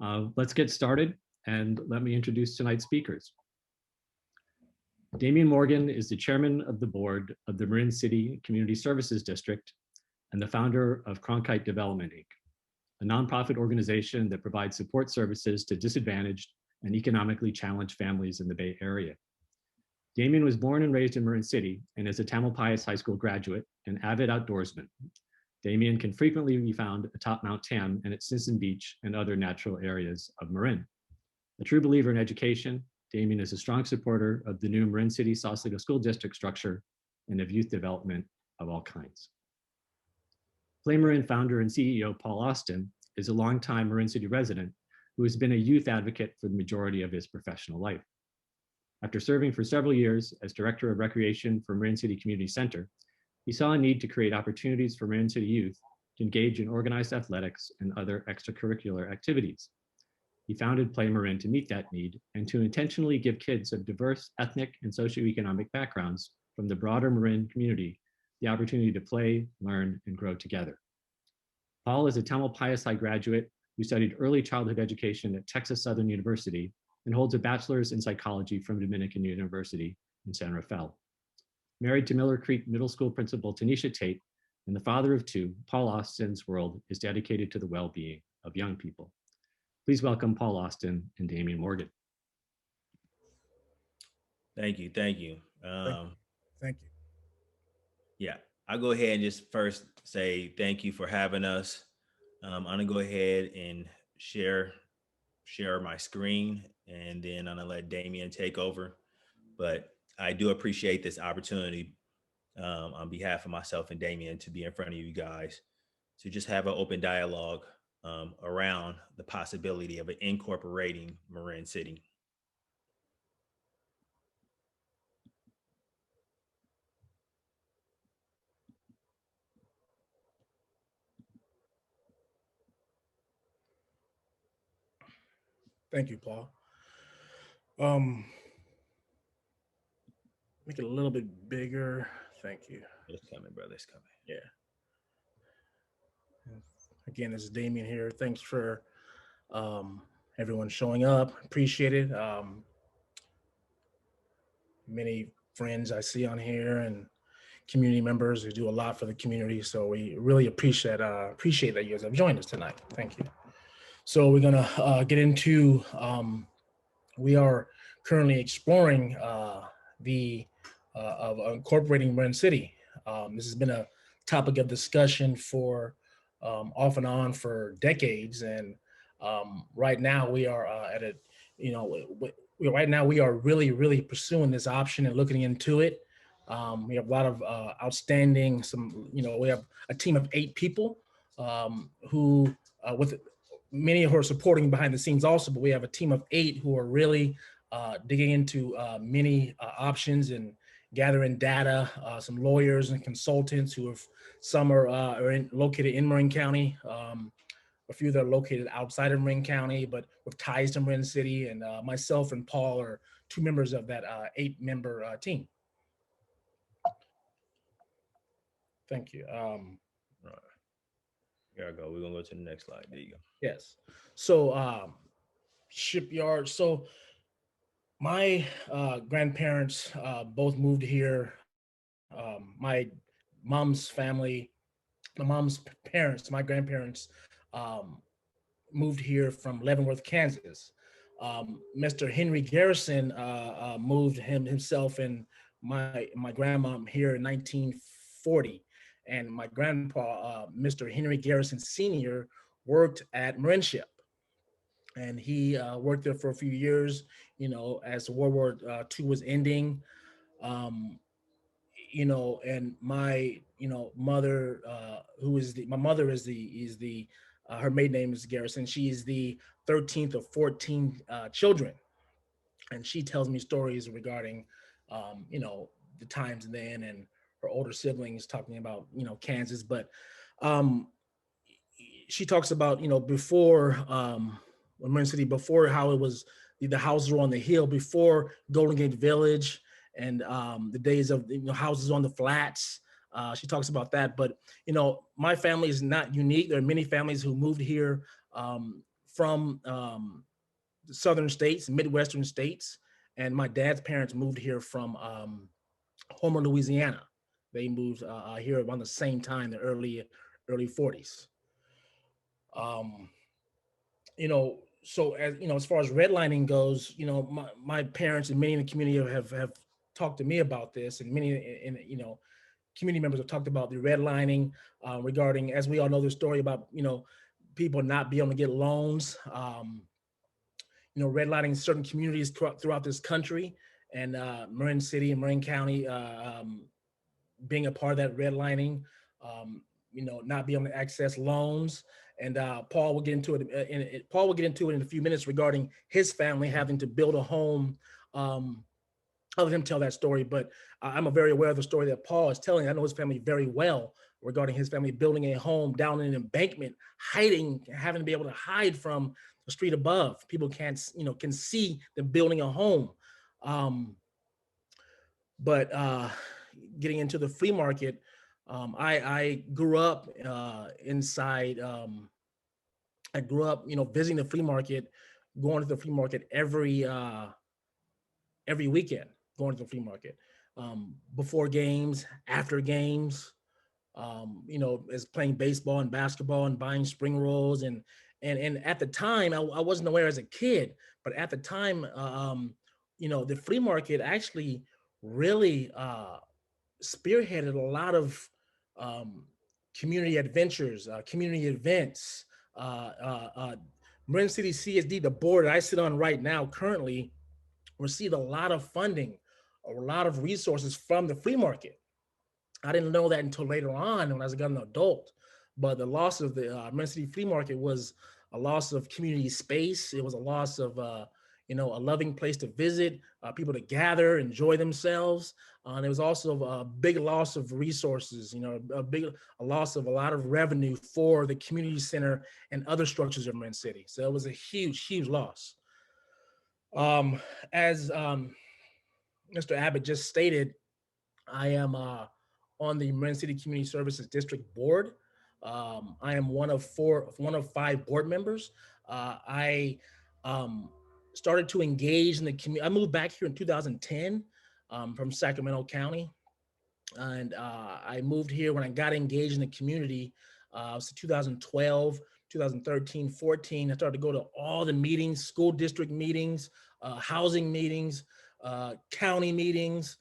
Let's get started, and let me introduce tonight's speakers. Damian Morgan is the chairman of the board of the Marin City Community Services District and the founder of Cronkite Development, Inc., a nonprofit organization that provides support services to disadvantaged and economically challenged families in the Bay Area. Damian was born and raised in Marin City and is a Tamalpais High School graduate and avid outdoorsman. Damian can frequently be found atop Mount Tam and at Stinson Beach and other natural areas of Marin. A true believer in education, Damian is a strong supporter of the new Marin City Sausalito School District structure and of youth development of all kinds. Play Marin founder and CEO Paul Austin is a longtime Marin City resident who has been a youth advocate for the majority of his professional life. After serving for several years as Director of Recreation for Marin City Community Center, he saw a need to create opportunities for Marin City youth to engage in organized athletics and other extracurricular activities. He founded Play Marin to meet that need and to intentionally give kids of diverse ethnic and socioeconomic backgrounds from the broader Marin community the opportunity to play, learn, and grow together. Paul is a Tamalpais High graduate who studied early childhood education at Texas Southern University and holds a bachelor's in psychology from Dominican University in San Rafael. Married to Miller Creek Middle School principal Tanisha Tate and the father of two, Paul Austin's world is dedicated to the well-being of young people. Please welcome Paul Austin and Damian Morgan. Thank you. Thank you. Yeah, I'll go ahead and just first say thank you for having us. I'm gonna go ahead and share my screen, and then I'm gonna let Damian take over. But I do appreciate this opportunity on behalf of myself and Damian to be in front of you guys to just have an open dialogue around the possibility of incorporating Marin City. Thank you, Paul. Make it a little bit bigger. Thank you. It's coming, brother. It's coming. Yeah. Again, this is Damian here. Thanks for everyone showing up. Appreciate it. Many friends I see on here and community members who do a lot for the community. So we really appreciate that you guys have joined us tonight. Thank you. So we're gonna get into, we are currently exploring of incorporating Marin City. This has been a topic of discussion for off and on for decades, and right now we are at a, right now we are really pursuing this option and looking into it. We have a lot of outstanding, we have a team of 8 people who with many who are supporting behind the scenes also, but we have a team of 8 who are really digging into many options and gathering data, some lawyers and consultants who have, some are located in Marin County, a few that are located outside of Marin County, but with ties to Marin City, and myself and Paul are 2 members of that 8-member team. Thank you. Here I go. We're gonna go to the next slide. There you go. Yes. So shipyard. So my grandparents both moved here. My mom's family, my mom's parents, my grandparents moved here from Leavenworth, Kansas. Mr. Henry Garrison moved himself and my grandmom here in 1940. And my grandpa, Mr. Henry Garrison Sr., worked at Marin Ship. And he worked there for a few years, as World War II was ending. And my, mother, my mother is her maiden name is Garrison. She is the 13th of 14 children. And she tells me stories regarding, the times then, and her older siblings talking about, Kansas. But she talks about, before Marin City, before how it was, the houses were on the hill, before Golden Gate Village, and the days of houses on the flats. She talks about that. But, my family is not unique. There are many families who moved here from the southern states, Midwestern states, and my dad's parents moved here from Homer, Louisiana. They moved here around the same time, the early 40s. So as far as redlining goes, my parents and many in the community have talked to me about this, and many community members have talked about the redlining regarding, as we all know, the story about people not being able to get loans. Redlining certain communities throughout this country, and Marin City and Marin County being a part of that redlining, not being able to access loans. And Paul will get into it. Paul will get into it in a few minutes regarding his family having to build a home. I'll let him tell that story, but I'm very aware of the story that Paul is telling. I know his family very well regarding his family building a home down in an embankment, having to be able to hide from the street above. People can see them building a home. But getting into the flea market, I grew up inside. I grew up, visiting the flea market, going to the flea market every weekend, going to the flea market, before games, after games, as playing baseball and basketball and buying spring rolls. And at the time, I wasn't aware as a kid, but at the time, the flea market actually really spearheaded a lot of community adventures, community events. Marin City CSD, the board that I sit on right now, currently received a lot of funding, a lot of resources from the flea market. I didn't know that until later on when I was an adult. But the loss of the Marin City flea market was a loss of community space. It was a loss of a loving place to visit, people to gather, enjoy themselves. There was also a big loss of resources, a loss of a lot of revenue for the community center and other structures of Marin City. So it was a huge, huge loss. As Mr. Abbott just stated, I am on the Marin City Community Services District Board. I am one of 5 board members. I started to engage in the community. I moved back here in 2010 from Sacramento County. And I moved here when I got engaged in the community. It was 2012, 2013, 14. I started to go to all the meetings, school district meetings, housing meetings, county meetings,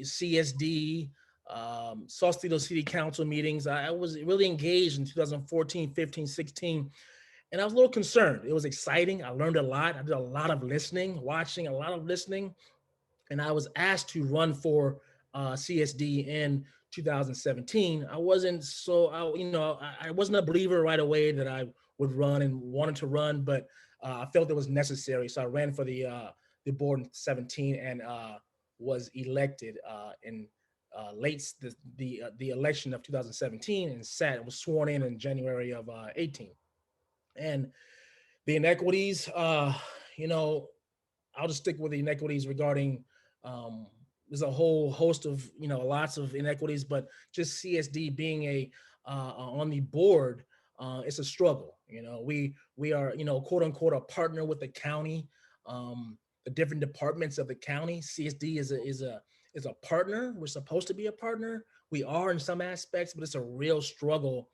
CSD, Sausalito City Council meetings. I was really engaged in 2014, 15, 16. And I was a little concerned. It was exciting. I learned a lot. I did a lot of listening, watching, a lot of listening. And I was asked to run for CSD in 2017. I wasn't I wasn't a believer right away that I would run and wanted to run, but I felt it was necessary. So I ran for the board in 17 and was elected in the election of 2017 and was sworn in January of 18. And the inequities, I'll just stick with the inequities regarding, there's a whole host of, lots of inequities, but just CSD being on the board, it's a struggle. We are, quote unquote, a partner with the county, the different departments of the county. CSD is a partner. We're supposed to be a partner. We are in some aspects, but it's a real struggle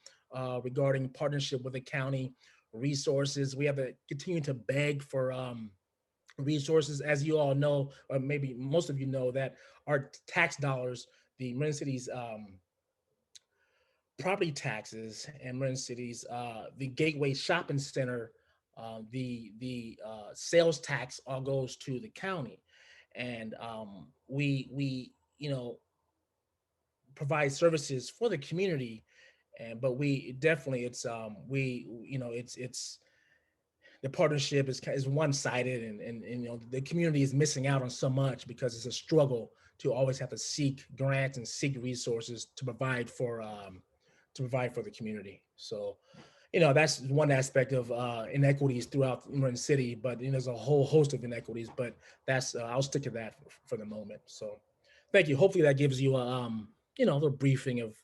regarding partnership with the county. Resources, we have to continue to beg for resources, as you all know, or maybe most of you know, that our tax dollars, the Marin City's property taxes and Marin City's the Gateway Shopping Center, the sales tax all goes to the county, and we provide services for the community, but we definitely it's the partnership is one-sided, and the community is missing out on so much because it's a struggle to always have to seek grants and seek resources to provide for the community. So that's one aspect of inequities throughout Marin City, but there's a whole host of inequities, but that's I'll stick to that for the moment. So thank you. Hopefully that gives you a little briefing of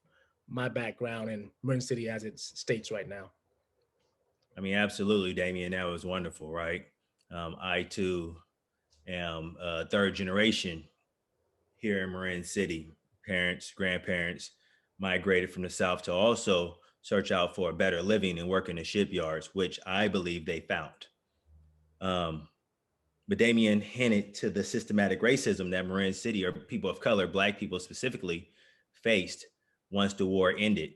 my background in Marin City as it states right now. I mean, absolutely, Damian. That was wonderful, right? I too am third generation here in Marin City. Parents, grandparents migrated from the South to also search out for a better living and work in the shipyards, which I believe they found. But Damian hinted to the systematic racism that Marin City, or people of color, Black people specifically, faced once the war ended.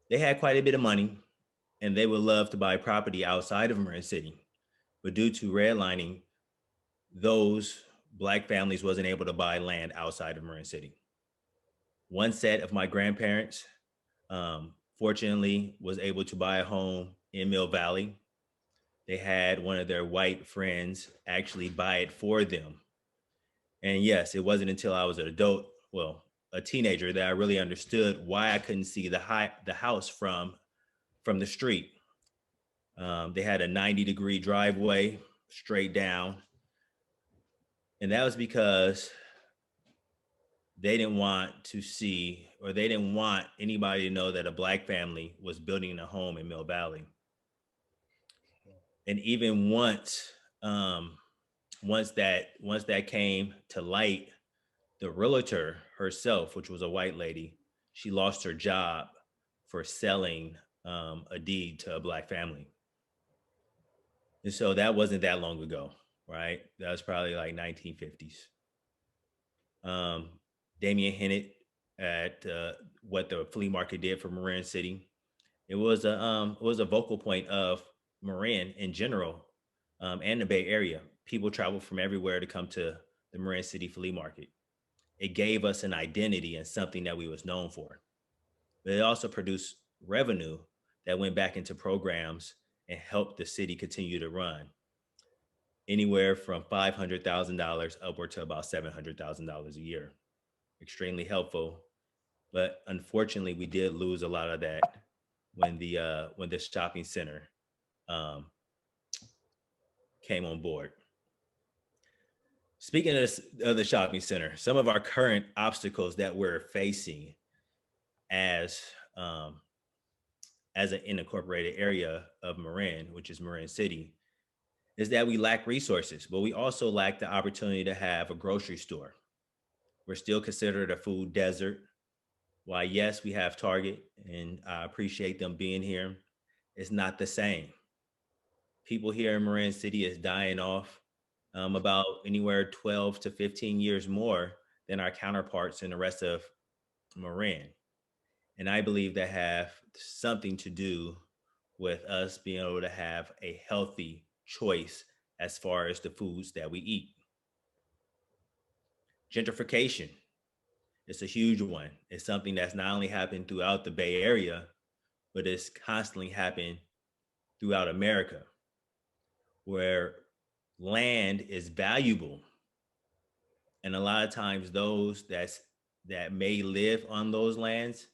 They had quite a bit of money and they would love to buy property outside of Marin City. But due to redlining, those Black families wasn't able to buy land outside of Marin City. One set of my grandparents, fortunately, was able to buy a home in Mill Valley. They had one of their white friends actually buy it for them. And yes, it wasn't until I was an adult, well, a teenager, that I really understood why I couldn't see the house from the street. They had a 90-degree driveway straight down. And that was because they didn't want to see, or they didn't want anybody to know that a Black family was building a home in Mill Valley. And even once that came to light, the realtor herself, which was a white lady, she lost her job for selling a deed to a Black family. And so that wasn't that long ago, right? That was probably like 1950s. Damian hinted at what the flea market did for Marin City. It was a vocal point of Marin in general, and the Bay Area. People traveled from everywhere to come to the Marin City flea market. It gave us an identity and something that we was known for. But it also produced revenue that went back into programs and helped the city continue to run. Anywhere from $500,000 upward to about $700,000 a year. Extremely helpful. But unfortunately, we did lose a lot of that when the shopping center came on board. Speaking of the shopping center, some of our current obstacles that we're facing as an unincorporated area of Marin, which is Marin City, is that we lack resources, but we also lack the opportunity to have a grocery store. We're still considered a food desert. While yes, we have Target, and I appreciate them being here, it's not the same. People here in Marin City is dying off about anywhere 12 to 15 years more than our counterparts in the rest of Marin. And I believe that have something to do with us being able to have a healthy choice as far as the foods that we eat. Gentrification, it's a huge one. It's something that's not only happened throughout the Bay Area, but it's constantly happened throughout America, where land is valuable. And a lot of times those that may live on those lands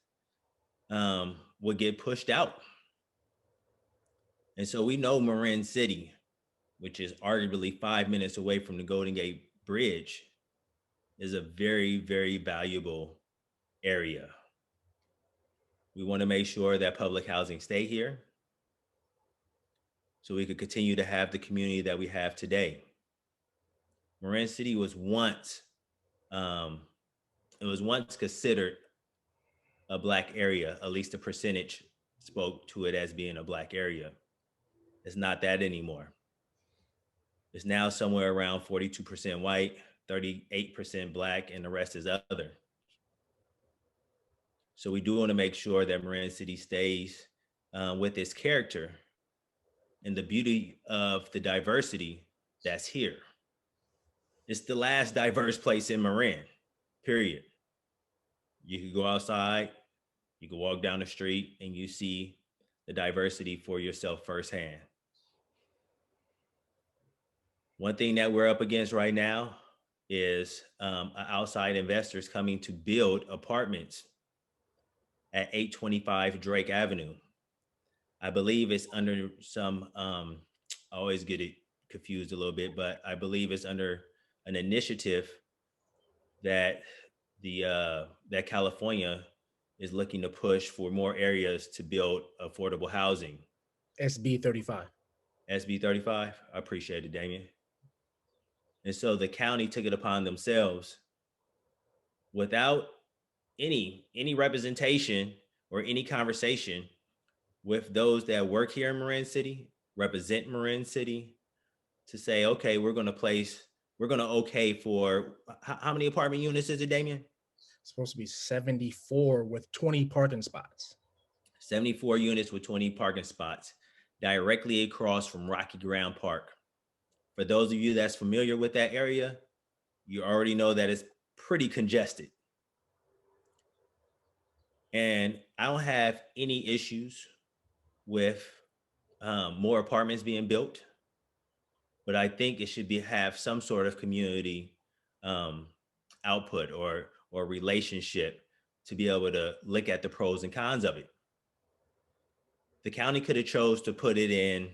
will get pushed out. And so we know Marin City, which is arguably 5 minutes away from the Golden Gate Bridge, is a very, very valuable area. We want to make sure that public housing stay here so we could continue to have the community that we have today. Marin City was once considered a Black area. At least the percentage spoke to it as being a Black area. It's not that anymore. It's now somewhere around 42% white, 38% Black, and the rest is other. So we do want to make sure that Marin City stays with its character and the beauty of the diversity that's here. It's the last diverse place in Marin, period. You can go outside, you can walk down the street, and you see the diversity for yourself firsthand. One thing that we're up against right now is outside investors coming to build apartments at 825 Drake Avenue. I believe it's under some, I always get it confused a little bit, but I believe it's under an initiative that that California is looking to push for more areas to build affordable housing. SB 35. SB 35. I appreciate it, Damian. And so the county took it upon themselves without any representation or any conversation with those that work here in Marin City, represent Marin City, to say, okay, we're going to okay for how many apartment units is it, Damian? It's supposed to be 74 with 20 parking spots. 74 units with 20 parking spots directly across from Rocky Ground Park. For those of you that's familiar with that area, you already know that it's pretty congested. And I don't have any issues with more apartments being built, but I think it should have some sort of community output or relationship to be able to look at the pros and cons of it. The county could have chose to put it in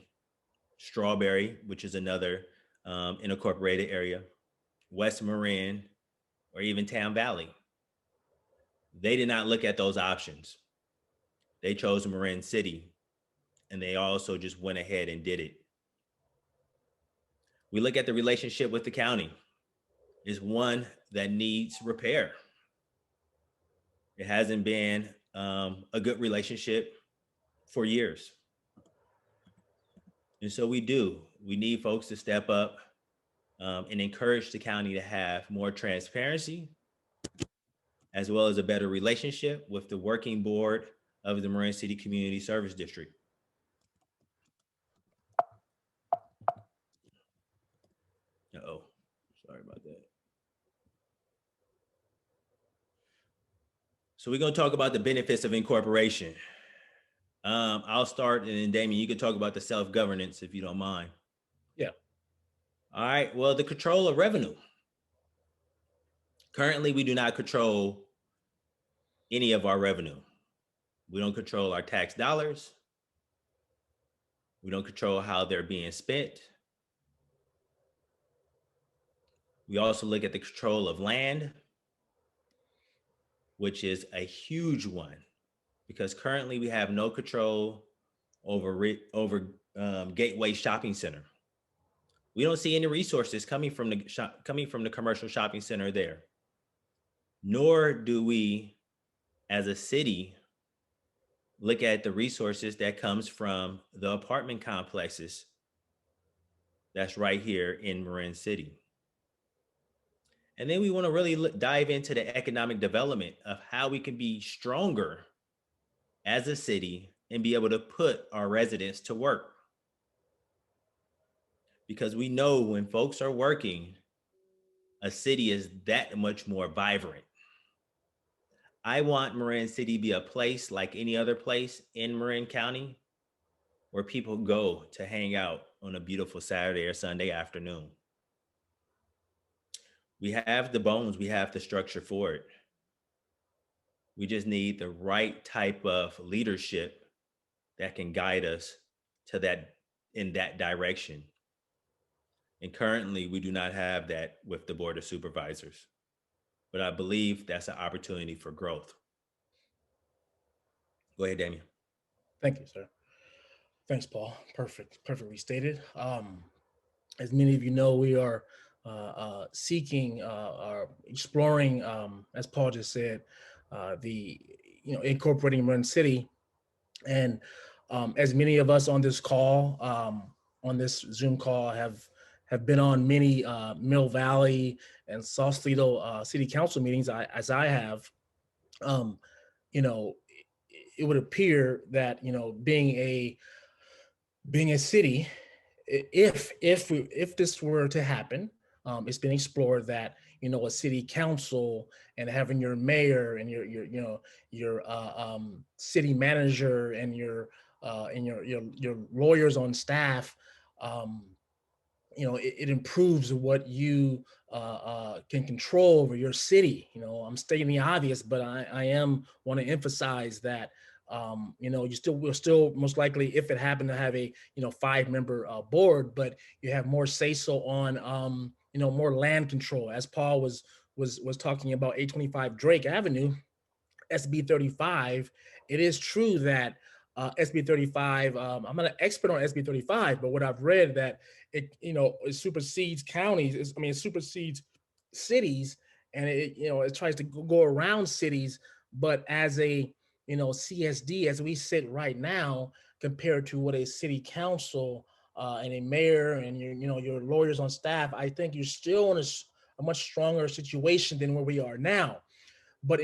Strawberry, which is another unincorporated area, West Marin, or even Town Valley. They did not look at those options. They chose Marin City, and they also just went ahead and did it. We look at the relationship with the county. It's one that needs repair. It hasn't been a good relationship for years. And so we need folks to step up and encourage the county to have more transparency, as well as a better relationship with the working board of the Marin City Community Service District. Uh-oh, sorry about that. So we're going to talk about the benefits of incorporation. I'll start, and then Damian, you can talk about the self-governance if you don't mind. Yeah. All right. Well, the control of revenue. Currently, we do not control any of our revenue. We don't control our tax dollars. We don't control how they're being spent. We also look at the control of land, which is a huge one, because currently we have no control over Gateway Shopping Center. We don't see any resources coming from the commercial shopping center there. Nor do we, as a city, look at the resources that comes from the apartment complexes that's right here in Marin City. And then we want to really dive into the economic development of how we can be stronger as a city and be able to put our residents to work. Because we know when folks are working, a city is that much more vibrant. I want Marin City to be a place like any other place in Marin County where people go to hang out on a beautiful Saturday or Sunday afternoon. We have the bones, we have the structure for it. We just need the right type of leadership that can guide us to that, in that direction. And currently we do not have that with the Board of Supervisors, but I believe that's an opportunity for growth. Go ahead, Damian. Thank you, sir. Thanks, Paul. Perfectly stated. As many of you know, we are seeking, exploring, as Paul just said, incorporating Marin City. And as many of us on this call, on this Zoom call, have been on many Mill Valley and Sausalito city council meetings, as I have, it would appear that, being a city, if this were to happen, it's been explored that, a city council and having your mayor and your city manager and your lawyers on staff, it improves what you can control over your city. I'm stating the obvious, but I am want to emphasize that we'll still most likely, if it happened to have a 5-member board, but you have more say so on more land control. As Paul was talking about 825 Drake Avenue, SB 35. It is true that SB 35. I'm not an expert on SB 35, but what I've read that it supersedes counties. It supersedes cities, and it tries to go around cities. But as a CSD, as we sit right now, compared to what a city council and a mayor and your lawyers on staff, I think you're still in a much stronger situation than where we are now. But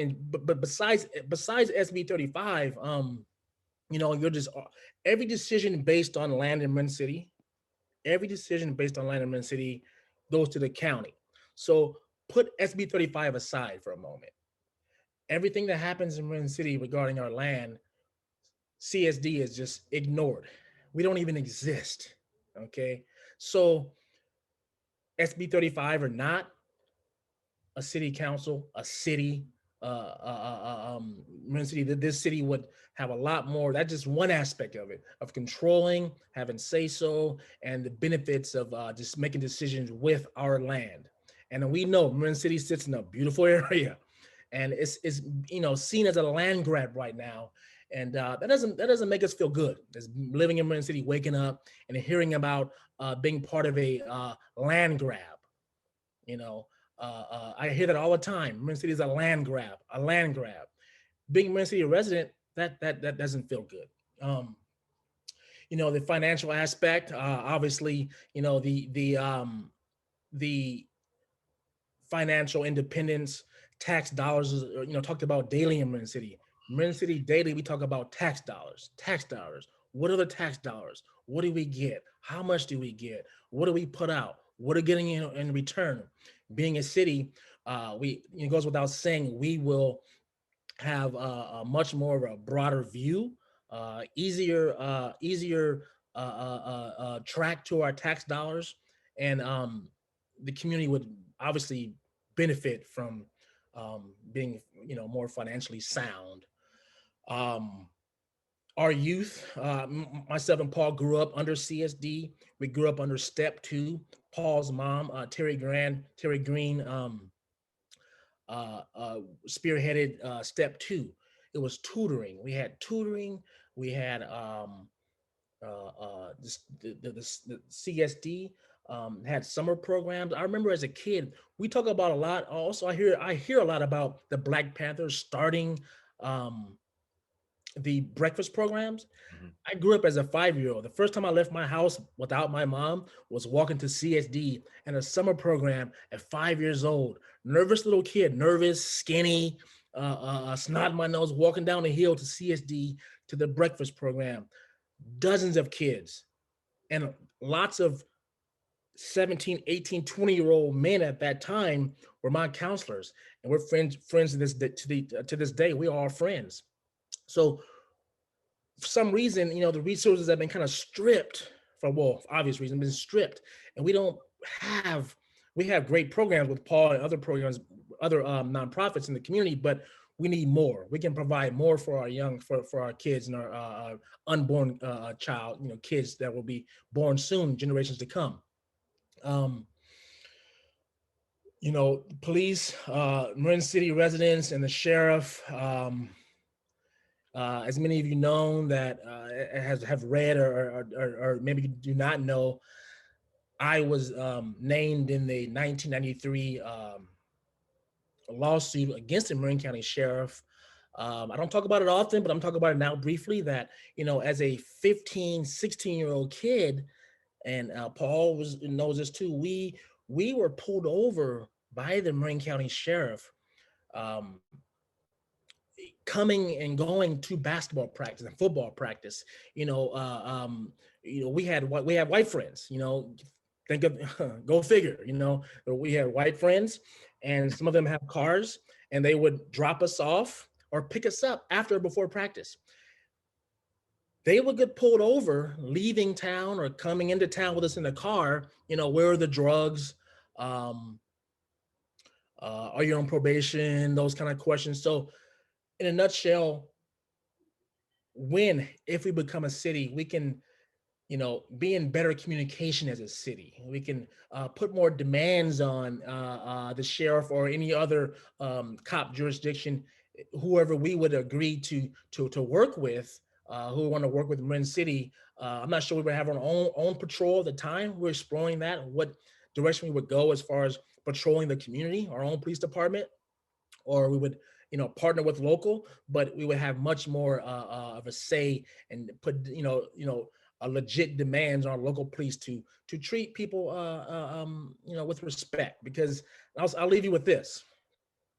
besides SB 35, you're just every decision based on land in Marin City, goes to the county. So put SB 35 aside for a moment. Everything that happens in Marin City regarding our land, CSD is just ignored. We don't even exist. Okay. So SB 35 or not, a city council, a city, Marin City, this city would have a lot more. That's just one aspect of it, of controlling, having say so, and the benefits of just making decisions with our land. And we know Marin City sits in a beautiful area, and it's seen as a land grab right now. And that doesn't make us feel good. As living in Marin City, waking up and hearing about being part of a land grab. I hear that all the time. Marin City is a land grab. Being a Marin City resident, that doesn't feel good. The financial aspect, obviously, the financial independence, tax dollars, talked about daily in Marin City. Marin City daily, we talk about tax dollars. What are the tax dollars? What do we get? How much do we get? What do we put out? What are getting in return? Being a city, it goes without saying, we will have a much more of a broader view, easier track to our tax dollars, and the community would obviously benefit from being more financially sound. Our youth, myself and Paul grew up under CSD. We grew up under Step 2. Paul's mom, Terry Green, spearheaded Step 2. It was tutoring. We had tutoring. We had the CSD had summer programs. I remember as a kid, we talk about a lot. Also, I hear a lot about the Black Panthers starting the breakfast programs. Mm-hmm. I grew up as a 5-year-old. The first time I left my house without my mom was walking to CSD and a summer program at 5 years old. Nervous little kid, nervous, skinny, snot in my nose, walking down the hill to CSD to the breakfast program. Dozens of kids and lots of 17, 18, 20-year-old men at that time were my counselors. And we're friends to this day. We are all friends. So for some reason, the resources have been kind of stripped for obvious reasons, been stripped. And we have great programs with Paul and other programs, other nonprofits in the community, but we need more. We can provide more for our for our kids and our unborn child, kids that will be born soon, generations to come. Police, Marin City residents, and the sheriff. As many of you know that have read or maybe you do not know, I was named in the 1993 lawsuit against the Marin County Sheriff. I don't talk about it often, but I'm talking about it now briefly, that, as a 15, 16-year-old kid, and Paul knows this too, we were pulled over by the Marin County Sheriff, coming and going to basketball practice and football practice. We had white friends, think of, go figure, we had white friends, and some of them have cars, and they would drop us off or pick us up after or before practice. They would get pulled over leaving town or coming into town with us in the car. Where are the drugs? Are you on probation? Those kind of questions. So in a nutshell, if we become a city, we can, be in better communication as a city. We can put more demands on the sheriff or any other cop jurisdiction, whoever we would agree to work with, who want to work with Marin City. I'm not sure we would have our own patrol at the time. We're exploring that, what direction we would go as far as patrolling the community, our own police department, or we would, partner with local, but we would have much more of a say and put, a legit demands on our local police to treat people, with respect. Because I'll leave you with this: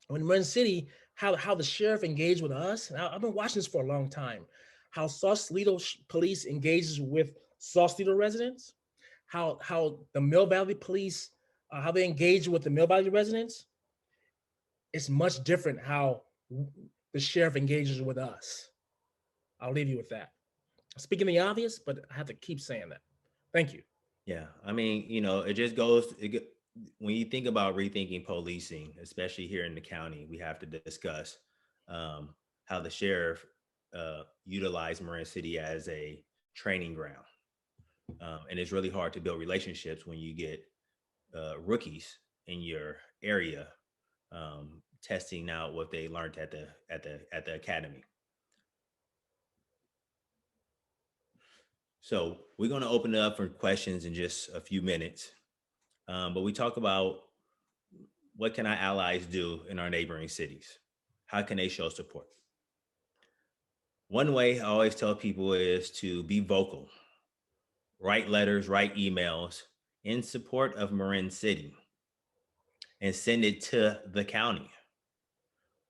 when Marin City, how the sheriff engaged with us, and I've been watching this for a long time, how Sausalito police engages with Sausalito residents, how the Mill Valley police, how they engage with the Mill Valley residents. It's much different how the sheriff engages with us. I'll leave you with that. Speaking the obvious, but I have to keep saying that. Thank you. Yeah, I mean, it just when you think about rethinking policing, especially here in the county, we have to discuss how the sheriff utilized Marin City as a training ground. And it's really hard to build relationships when you get rookies in your area testing out what they learned at the academy. So we're going to open it up for questions in just a few minutes. But we talk about what can our allies do in our neighboring cities? How can they show support? One way I always tell people is to be vocal, write letters, write emails in support of Marin City and send it to the county.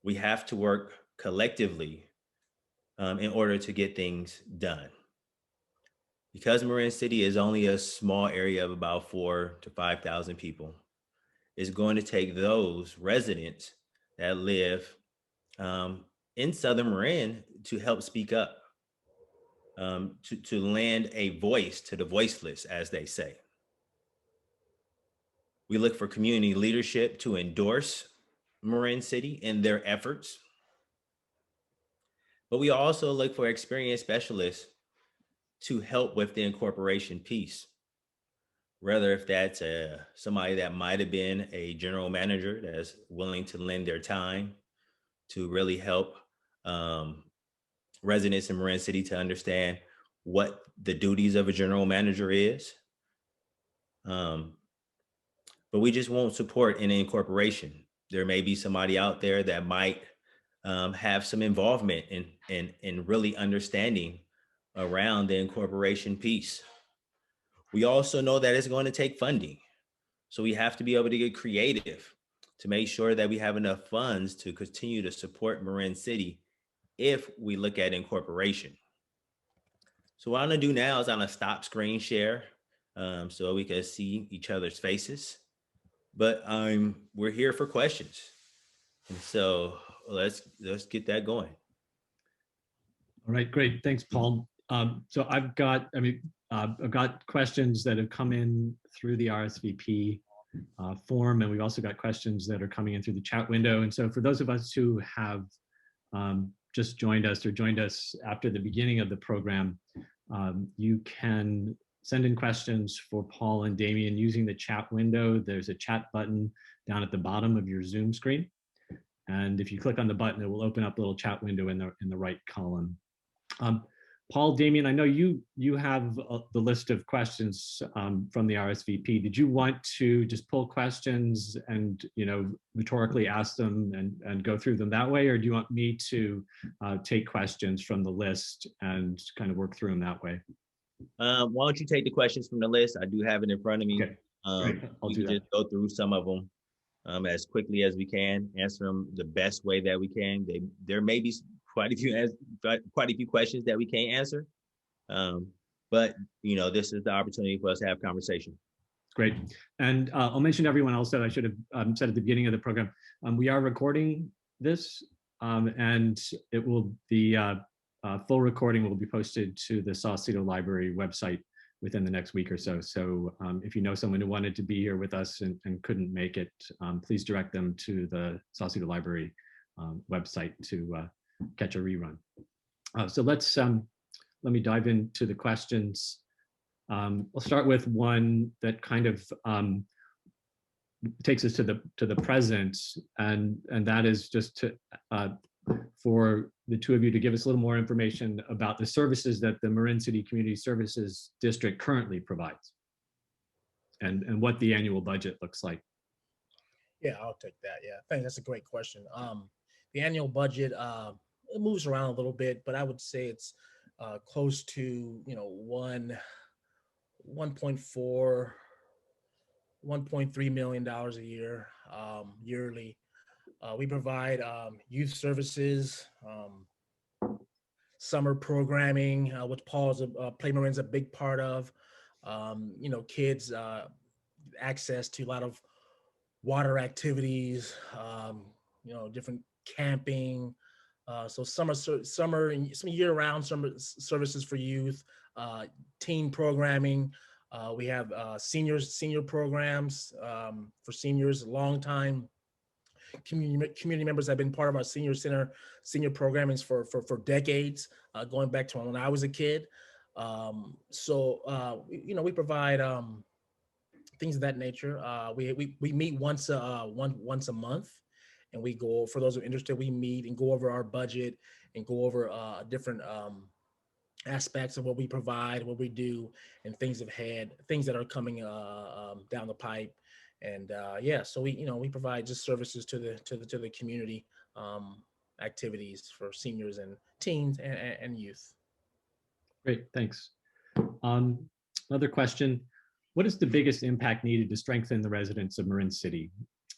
We have to work collectively in order to get things done. Because Marin City is only a small area of about 4,000 to 5,000 people, it's going to take those residents that live in Southern Marin to help speak up, to lend a voice to the voiceless, as they say. We look for community leadership to endorse Marin City in their efforts. But we also look for experienced specialists to help with the incorporation piece. Whether if that's somebody that might have been a general manager that's willing to lend their time to really help residents in Marin City to understand what the duties of a general manager is. But we just won't support an incorporation. There may be somebody out there that might have some involvement in really understanding around the incorporation piece. We also know that it's going to take funding. So we have to be able to get creative to make sure that we have enough funds to continue to support Marin City if we look at incorporation. So what I'm gonna do now is I'm gonna stop screen share so we can see each other's faces. But we're here for questions. And so let's get that going. All right, great. Thanks, Paul. So I've got questions that have come in through the RSVP form, and we've also got questions that are coming in through the chat window. And so for those of us who have just joined us or joined us after the beginning of the program, you can send in questions for Paul and Damian using the chat window. There's a chat button down at the bottom of your Zoom screen. And if you click on the button, it will open up a little chat window in the right column. Paul, Damian, I know you have the list of questions from the RSVP. Did you want to just pull questions and rhetorically ask them and go through them that way, or do you want me to take questions from the list and kind of work through them that way? Why don't you take the questions from the list? I do have it in front of me. Okay. We can just go through some of them as quickly as we can, answer them the best way that we can. There may be quite a few questions that we can't answer, but this is the opportunity for us to have conversation. Great. And I'll mention to everyone else that I should have said at the beginning of the program, we are recording this, and it will be full recording will be posted to the Sausalito Library website within the next week or so. So if you know someone who wanted to be here with us and couldn't make it, please direct them to the Sausalito Library website to catch a rerun. So let me dive into the questions. I'll start with one that kind of takes us to the present, and that is just to for the two of you to give us a little more information about the services that the Marin City Community Services District currently provides and what the annual budget looks like. Yeah, I'll take that. Yeah, I think that's a great question. The annual budget, it moves around a little bit, but I would say it's close to, 1.4, $1.3 million a year, yearly. We provide youth services, summer programming, which Play Marin's a big part of. Kids access to a lot of water activities, different camping. So summer and some year-round summer services for youth, teen programming. We have senior programs for seniors. Long-time community members have been part of our senior programmings for decades, going back to when I was a kid. We provide things of that nature. We meet once a month, and we go, for those who are interested, we meet and go over our budget and go over different aspects of what we provide, what we do, and things that are coming down the pipe. And so we provide just services to the community, activities for seniors and teens and youth. Great, thanks. Another question. What is the biggest impact needed to strengthen the residents of Marin City?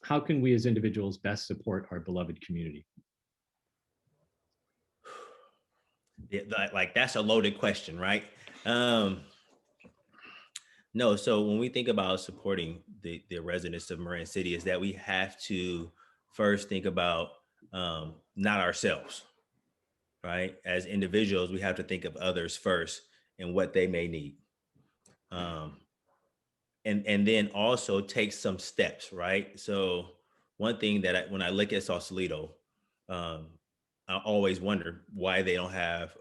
How can we as individuals best support our beloved community? Like that's a loaded question, right? No, so when we think about supporting the residents of Marin City, is that we have to first think about not ourselves, right? As individuals, we have to think of others first and what they may need. And then also take some steps, right? So one thing that when I look at Sausalito, I always wonder why they don't have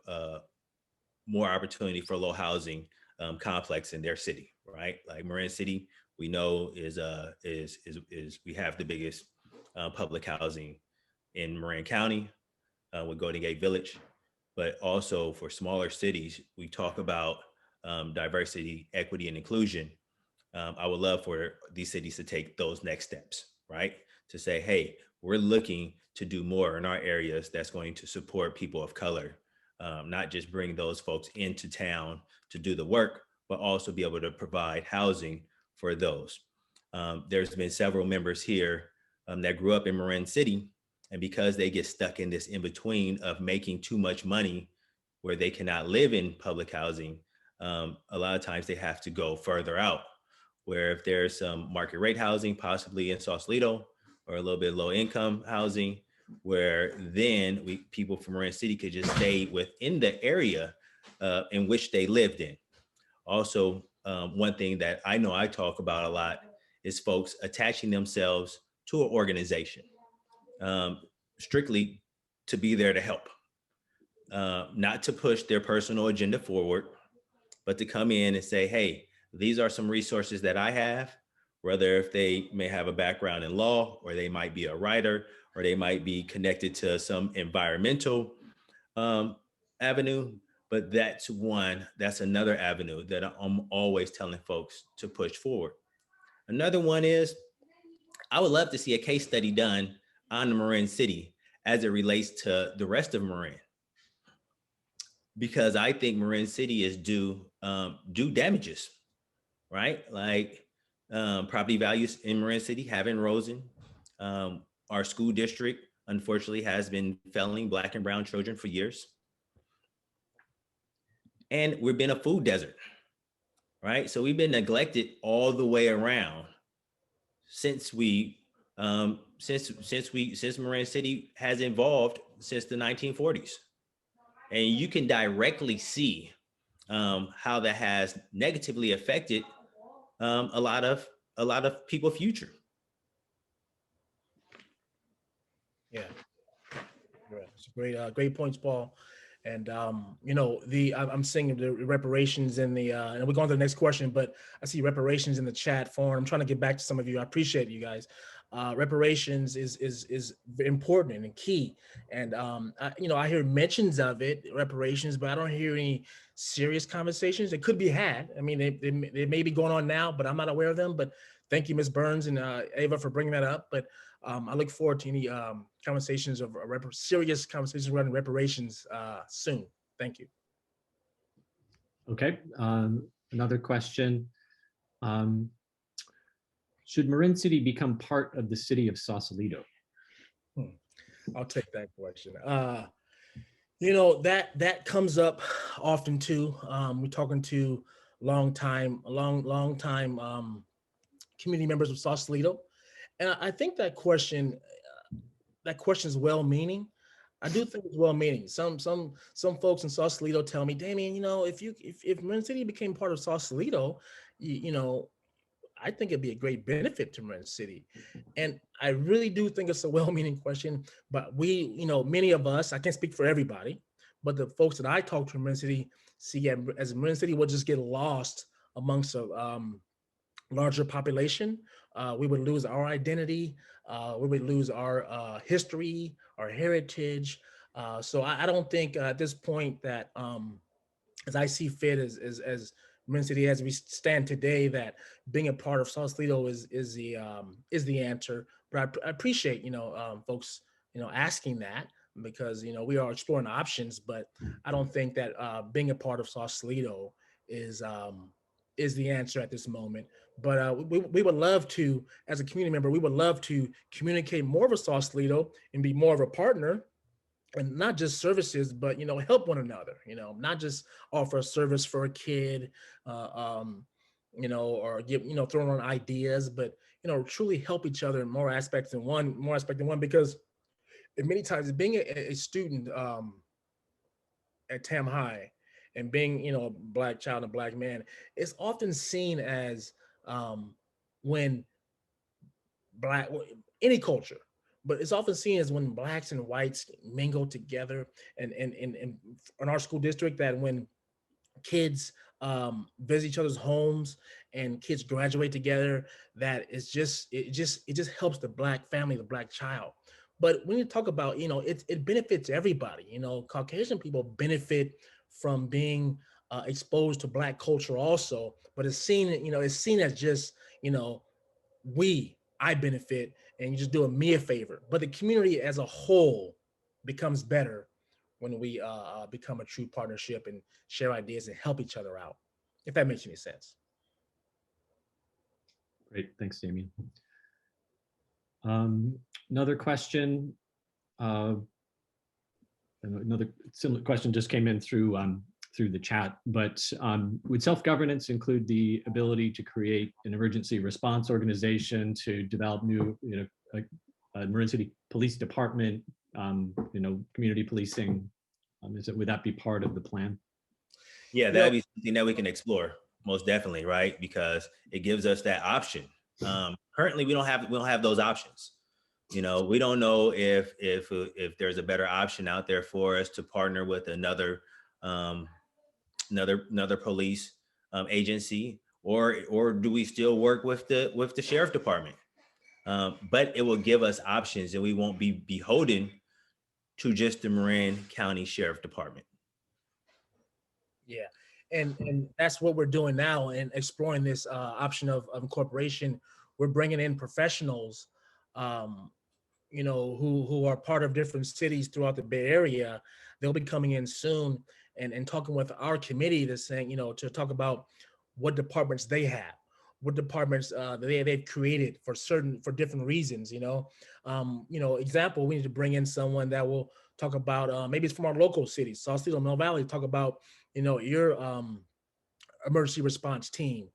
more opportunity for low housing complex in their city, right? Like Marin City, we know is we have the biggest public housing in Marin County with Golden Gate Village, but also for smaller cities, we talk about diversity, equity, and inclusion. I would love for these cities to take those next steps, right? To say, hey, we're looking to do more in our areas that's going to support people of color, not just bring those folks into town to do the work, but also be able to provide housing for those. There's been several members here that grew up in Marin City, and because they get stuck in this in between of making too much money where they cannot live in public housing, a lot of times they have to go further out, where if there's some market rate housing, possibly in Sausalito, or a little bit low income housing, where then people from Marin City could just stay within the area in which they lived in. Also, one thing that I know I talk about a lot is folks attaching themselves to an organization, strictly to be there to help, not to push their personal agenda forward, but to come in and say, hey, these are some resources that I have, whether if they may have a background in law, or they might be a writer, or they might be connected to some environmental avenue. But that's another avenue that I'm always telling folks to push forward. Another one is, I would love to see a case study done on the Marin City as it relates to the rest of Marin, because I think Marin City is due damages, right? Like property values in Marin City haven't risen. Our school district, unfortunately, has been failing Black and brown children for years. And we've been a food desert, right? So we've been neglected all the way around since Marin City has evolved since the 1940s. And you can directly see how that has negatively affected a lot of people's future. Yeah, it's great points, Paul. And I'm seeing the reparations in the and we're going to the next question, but I see reparations in the chat forum. I'm trying to get back to some of you. I appreciate you guys. reparations is important and key. And I hear mentions of it, reparations, but I don't hear any serious conversations. It could be had. I mean, they may be going on now, but I'm not aware of them. But thank you, Ms. Burns and Ava, for bringing that up. But I look forward to any conversations of serious conversations regarding reparations soon. Thank you. Okay, another question. Should Marin City become part of the city of Sausalito? I'll take that question. That comes up often too. We're talking to long time community members of Sausalito, and I think that question is well-meaning. I do think it's well-meaning. Some folks in Sausalito tell me, Damian, if Marin City became part of Sausalito, I think it'd be a great benefit to Marin City. And I really do think it's a well-meaning question, but many of us, I can't speak for everybody, but the folks that I talk to in Marin City see as Marin City will just get lost amongst a larger population. We would lose our identity. We would lose our history, our heritage. So I don't think at this point that, as I see fit, as Marin City as we stand today, that being a part of Sausalito is the answer. But I appreciate folks asking that, because we are exploring options. But I don't think that being a part of Sausalito is the answer at this moment. But we would love to, as a community member, we would love to communicate more with Sausalito and be more of a partner, and not just services, but help one another. Not just offer a service for a kid, or give throwing on ideas, but truly help each other in more aspects than one. Because many times being a student at Tam High, and being a Black child and Black man, it's often seen as when any culture, but it's often seen as when Blacks and whites mingle together. And in our school district, that when kids visit each other's homes and kids graduate together, that it just helps the Black family, the Black child. But when you talk about, it benefits everybody. Caucasian people benefit from being exposed to Black culture also, but it's seen as just, I benefit and you just doing me a favor. But the community as a whole becomes better when we become a true partnership and share ideas and help each other out, if that makes any sense. Great, thanks, Damian. Another question. Another similar question just came in through the chat, but would self-governance include the ability to create an emergency response organization, to develop new, a Marin City Police Department, community policing? Would that be part of the plan? Yeah, that'd be something that we can explore, most definitely, right? Because it gives us that option. Currently, we don't have those options. We don't know if there's a better option out there for us to partner with another police agency, or do we still work with the sheriff department? But it will give us options, and we won't be beholden to just the Marin County Sheriff Department. Yeah, and that's what we're doing now, and exploring this option of incorporation. We're bringing in professionals, who are part of different cities throughout the Bay Area. They'll be coming in soon and talking with our committee to talk about what departments they have, what departments they've created for different reasons. Example, we need to bring in someone that will talk about maybe it's from our local cities, Sausalito, Mill Valley, talk about your emergency response team.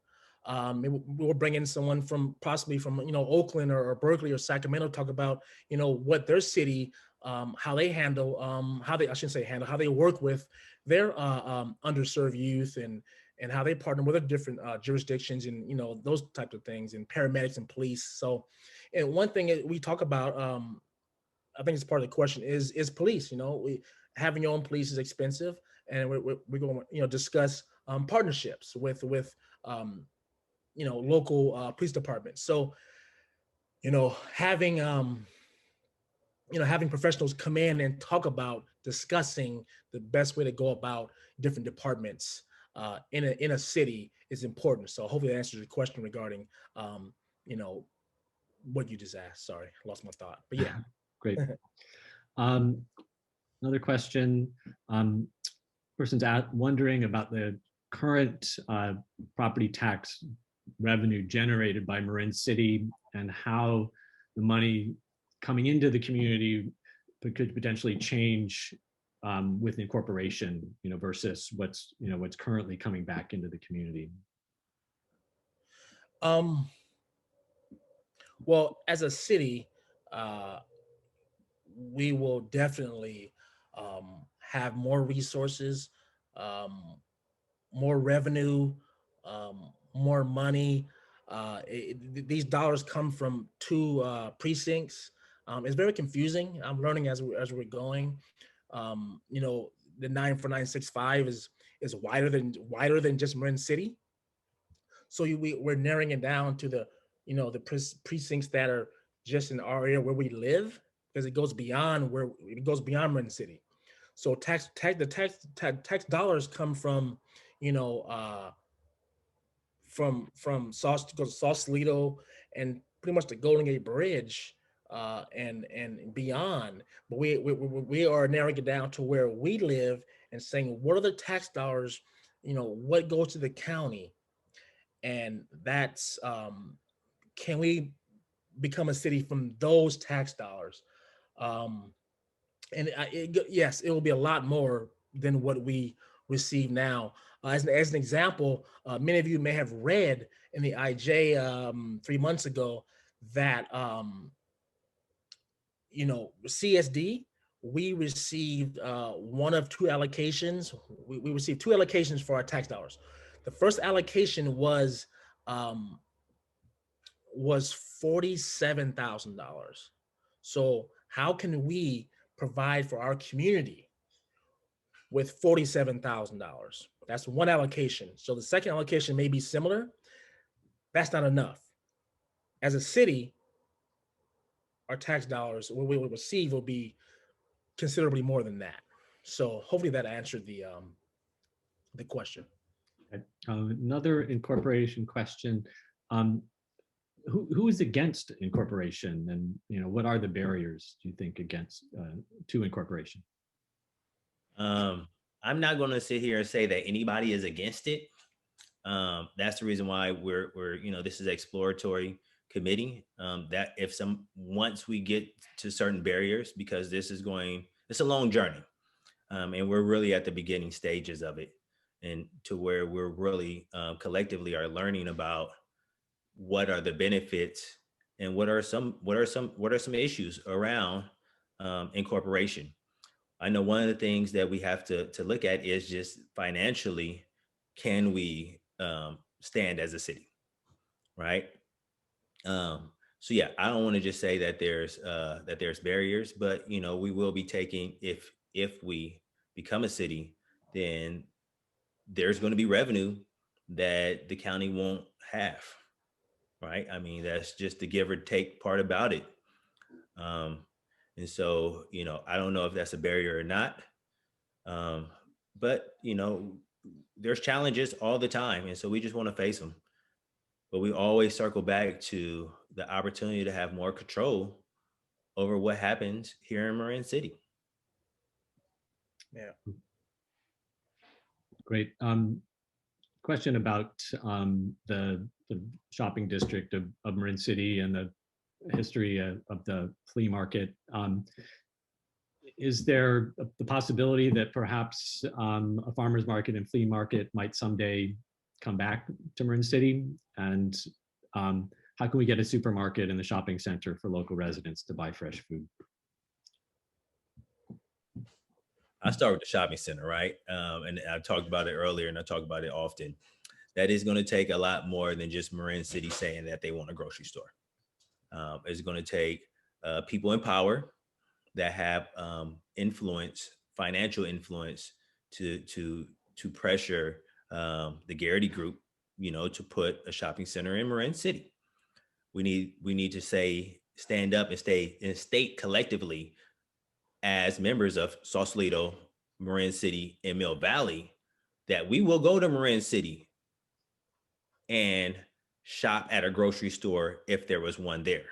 We'll bring in someone possibly from Oakland or Berkeley or Sacramento, talk about what their city, how they handle how they work with their underserved youth, and how they partner with the different jurisdictions, and those types of things, and paramedics and police. So, and one thing we talk about, I think it's part of the question, is police. Having your own police is expensive, and we're going to discuss partnerships with local police departments. So having having professionals come in and talk about discussing the best way to go about different departments in a city is important. So hopefully that answers your question regarding you know what you just asked. Sorry, I lost my thought, but yeah. Great. Another question. Person's wondering about the current property tax revenue generated by Marin City and how the money coming into the community could potentially change with incorporation, versus what's currently coming back into the community. Well, as a city, we will definitely have more resources, more revenue, more money. These dollars come from two precincts. It's very confusing. I'm learning as we're going. The 94965 is wider than just Marin City. So we're narrowing it down to the precincts that are just in our area where we live, because it goes beyond Marin City. So tax dollars come from from Sausalito and pretty much the Golden Gate Bridge and beyond. But we are narrowing it down to where we live and saying, what are the tax dollars? What goes to the county? And that's can we become a city from those tax dollars? Yes, it will be a lot more than what we receive now. As an example, many of you may have read in the IJ 3 months ago that CSD, we received one of two allocations. We received two allocations for our tax dollars. The first allocation was $47,000. So how can we provide for our community with $47,000? That's one allocation. So the second allocation may be similar. That's not enough. As a city, our tax dollars, what we will receive, will be considerably more than that. So hopefully that answered the question. Okay. Another incorporation question. Who is against incorporation, and what are the barriers, do you think, against to incorporation? I'm not going to sit here and say that anybody is against it. That's the reason why we're this is exploratory committee. That once we get to certain barriers, because it's a long journey, and we're really at the beginning stages of it, and to where we're really collectively are learning about what are the benefits and what are some issues around incorporation. I know one of the things that we have to look at is just financially, can we stand as a city, right? So yeah, I don't want to just say that there's barriers, but we will be taking, if we become a city, then there's going to be revenue that the county won't have, right? I mean, that's just the give or take part about it. And so, I don't know if that's a barrier or not. But, there's challenges all the time. And so we just want to face them. But we always circle back to the opportunity to have more control over what happens here in Marin City. Yeah. Great. Question about the shopping district of Marin City and the history of the flea market. Is there the possibility that perhaps a farmer's market and flea market might someday come back to Marin City? And how can we get a supermarket in the shopping center for local residents to buy fresh food? I start with the shopping center, right? And I talked about it earlier, and I talk about it often. That is going to take a lot more than just Marin City saying that they want a grocery store. It's going to take people in power that have influence, financial influence, to pressure the Garrity Group, to put a shopping center in Marin City. we need to say, stand up and state collectively as members of Sausalito, Marin City, and Mill Valley that we will go to Marin City and shop at a grocery store if there was one there.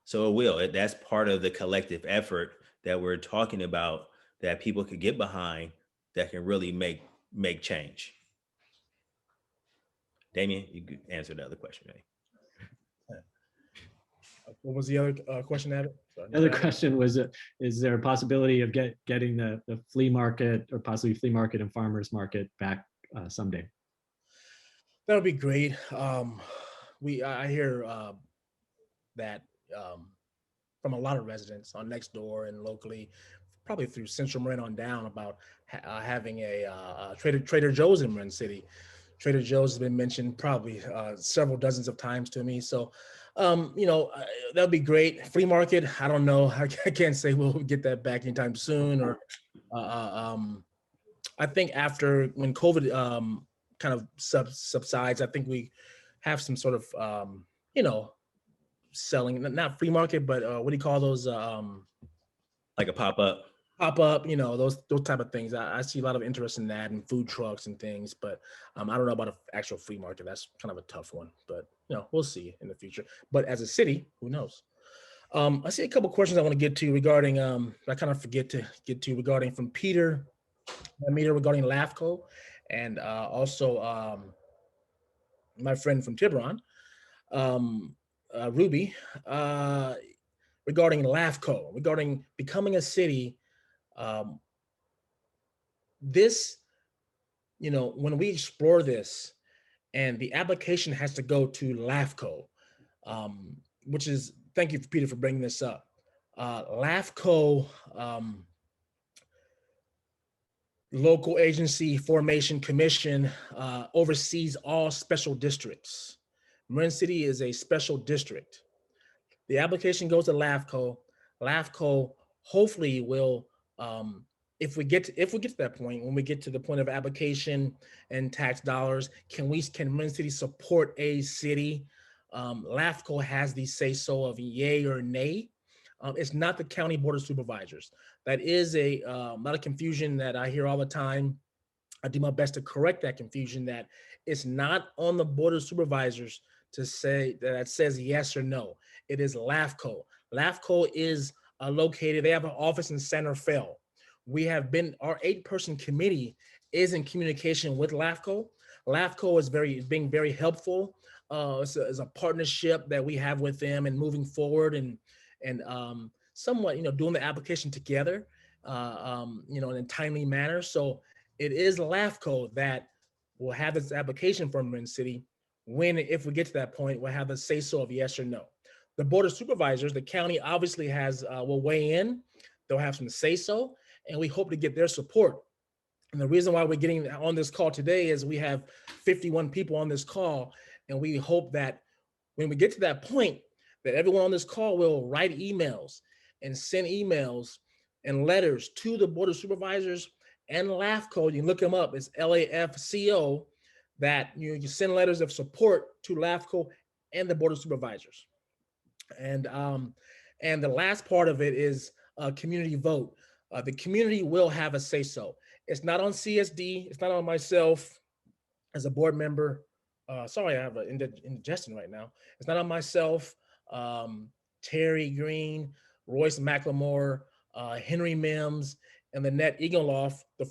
So it will. That's part of the collective effort that we're talking about that people could get behind that can really make change. Damian, you could answer the other question, right? What was the other question, Abbott? The other question was, is there a possibility of getting the flea market or possibly flea market and farmers market back someday? That would be great. I hear that from a lot of residents on next door and locally, probably through Central Marin on down, about having a Trader Joe's in Marin City. Trader Joe's has been mentioned probably several dozens of times to me. So, that'd be great. Flea market, I don't know. I can't say we'll get that back anytime soon. Or I think after when COVID kind of subsides, I think we have some sort of selling, not free market, but what do you call those? Like a pop-up. Those type of things. I see a lot of interest in that, and food trucks and things, but I don't know about an actual flea market. That's kind of a tough one, but we'll see in the future. But as a city, who knows? I see a couple questions I want to get to regarding, I kind of forget to get to regarding from Peter regarding LAFCO, and also my friend from Tiburon, Ruby, regarding LAFCO, regarding becoming a city. This, when we explore this, and the application has to go to LAFCO, which is, thank you, Peter, for bringing this up. LAFCO, Local Agency Formation Commission, oversees all special districts. Marin City is a special district. The application goes to LAFCO. LAFCO hopefully will, if we get to that point, when we get to the point of application and tax dollars, can Marin City support a city? LAFCO has the say-so of yay or nay. It's not the county board of supervisors. That is a lot of confusion that I hear all the time. I do my best to correct that confusion, that it's not on the board of supervisors to say that says yes or no. It is LAFCO. LAFCO is located, they have an office in Santa Fe. Our 8-person committee is in communication with LAFCO. LAFCO is being very helpful. It's a partnership that we have with them, and moving forward and somewhat, doing the application together, in a timely manner. So it is LAFCO that will have this application from Marin City. If we get to that point, we'll have a say-so of yes or no. The board of supervisors, the county obviously will weigh in. They'll have some say-so, and we hope to get their support. And the reason why we're getting on this call today is we have 51 people on this call, and we hope that when we get to that point, that everyone on this call will write emails and send emails and letters to the board of supervisors and LAFCO. You can look them up. It's LAFCO. That you send letters of support to LAFCO and the board of supervisors. And the last part of it is a community vote. The community will have a say-so. It's not on CSD. It's not on myself as a board member. Sorry, I have an indigestion right now. It's not on myself, Terry Green, Royce McLemore, Henry Mims, and Lynette Eagleoff, the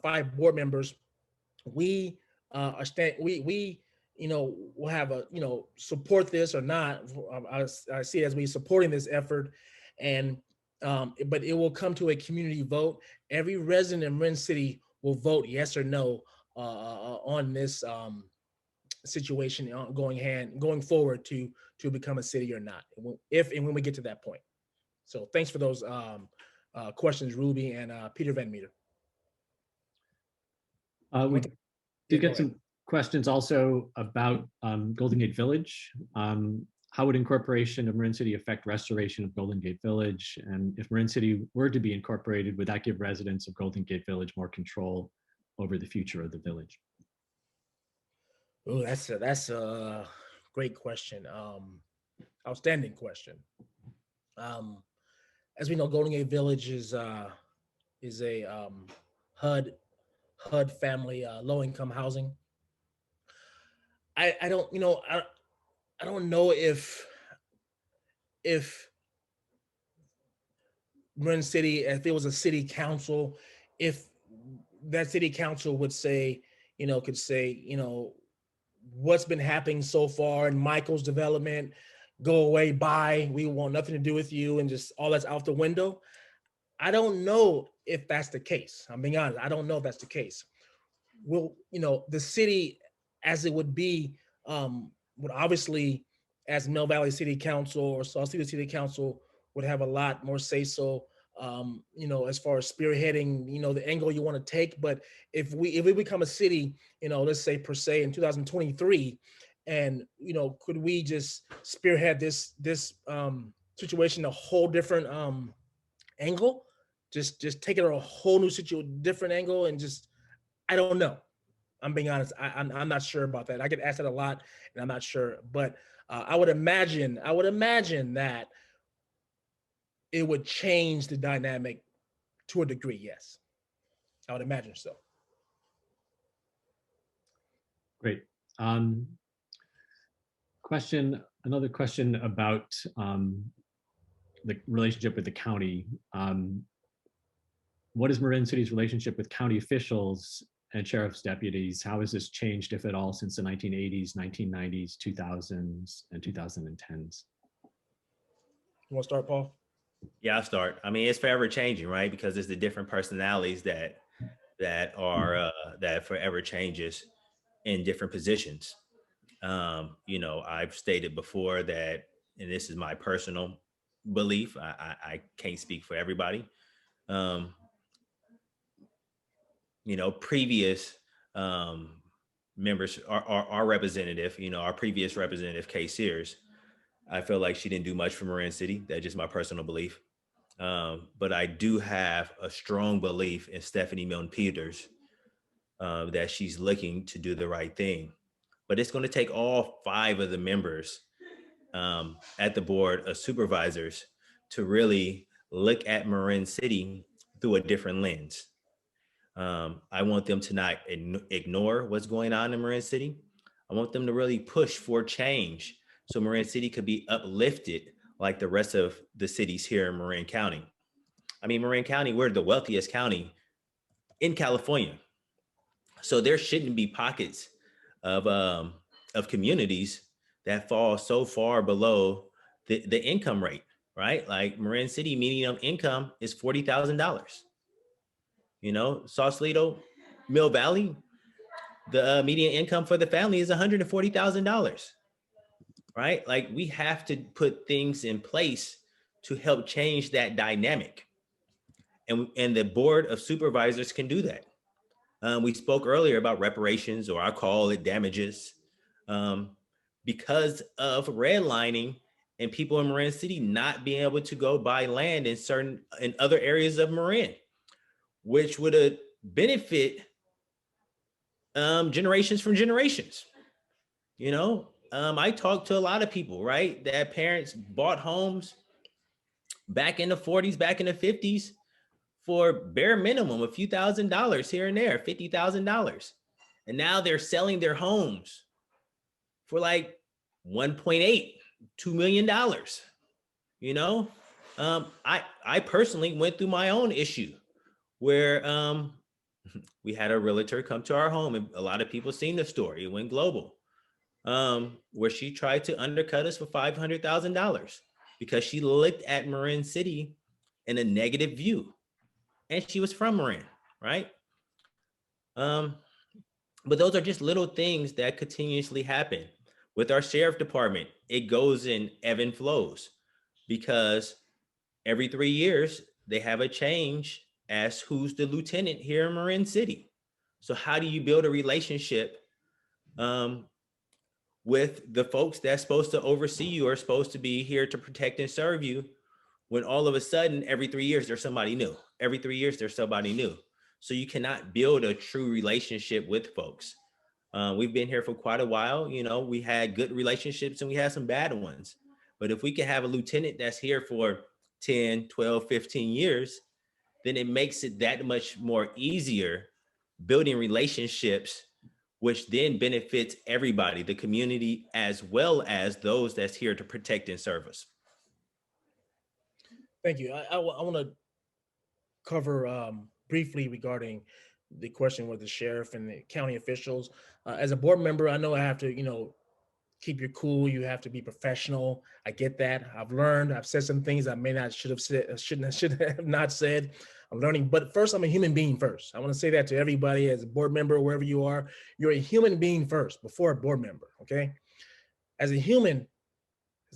five board members. We will have support this or not. I see it as we supporting this effort, and but it will come to a community vote. Every resident in Marin City will vote yes or no on this situation going forward to become a city or not, if and when we get to that point. So thanks for those questions, Ruby and Peter Van Meter. We did get some questions also about Golden Gate Village. How would incorporation of Marin City affect restoration of Golden Gate Village? And if Marin City were to be incorporated, would that give residents of Golden Gate Village more control over the future of the village? Oh, that's a Great question. Outstanding question. As we know, Golden Gate Village is a HUD family, low income housing. I don't, you know, I don't know if Marin City, if it was a city council, if that city council would say, could say, what's been happening so far in Michael's development, go away, bye, we want nothing to do with you, and just all that's out the window. I don't know if that's the case. I'm being honest. I don't know if that's the case. Will, the city, as it would be, would obviously, as Mill Valley City Council or Sausalito City Council, would have a lot more say so, as far as spearheading, the angle you want to take. But if we become a city, let's say per se in 2023, and could we just spearhead this situation a whole different angle, just take it a whole new different angle, and just, I don't know. I'm being honest. I'm not sure about that. I get asked that a lot, and I'm not sure. But I would imagine that it would change the dynamic to a degree. Yes, I would imagine so. Great. Another question about the relationship with the county. What is Marin City's relationship with county officials and sheriff's deputies? How has this changed, if at all, since the 1980s, 1990s, 2000s, and 2010s? You want to start, Paul? Yeah, I'll start. I mean, it's forever changing, right? Because it's the different personalities that forever changes in different positions. I've stated before that, and this is my personal belief, I can't speak for everybody. Previous members, our representative, our previous representative, Kay Sears, I feel like she didn't do much for Marin City. That's just my personal belief. But I do have a strong belief in Stephanie Milne Peters, that she's looking to do the right thing. But it's going to take all 5 of the members at the board of supervisors to really look at Marin City through a different lens. I want them to not ignore what's going on in Marin City. I want them to really push for change so Marin City could be uplifted like the rest of the cities here in Marin County. I mean, Marin County, we're the wealthiest county in California. So there shouldn't be pockets of communities that fall so far below the income rate, right? Like Marin City median income is $40,000. Sausalito, Mill Valley, the median income for the family is $140,000, right? Like, we have to put things in place to help change that dynamic. And the board of supervisors can do that. We spoke earlier about reparations, or I call it damages, because of redlining and people in Marin City not being able to go buy land in other areas of Marin, which would benefit generations from generations. I talked to a lot of people, right, that parents bought homes back in the 40s, back in the 50s, for bare minimum, a few $1,000s here and there, $50,000. And now they're selling their homes for like 1.8, $2 million. I personally went through my own issue where we had a realtor come to our home, and a lot of people seen the story. It went global, where she tried to undercut us for $500,000 because she looked at Marin City in a negative view. And she was from Marin, right? But those are just little things that continuously happen. With our sheriff department, it goes in ebb and flows, because every 3 years they have a change as who's the lieutenant here in Marin City. So how do you build a relationship with the folks that's supposed to oversee you, or supposed to be here to protect and serve you, when all of a sudden every 3 years there's somebody new? Every 3 years there's somebody new. So you cannot build a true relationship with folks. We've been here for quite a while. You know, we had good relationships and we had some bad ones. But if we can have a lieutenant that's here for 10, 12, 15 years, then it makes it that much more easier building relationships, which then benefits everybody, the community, as well as those that's here to protect and serve us. Thank you. I want to cover briefly regarding the question with the sheriff and the county officials. As a board member, I know I have to, keep your cool. You have to be professional. I get that. I've said some things I may not should have said, should have not said. I'm learning, but first, I'm a human being first. I want to say that to everybody as a board member, wherever you are, you're a human being first before a board member. Okay. As a human,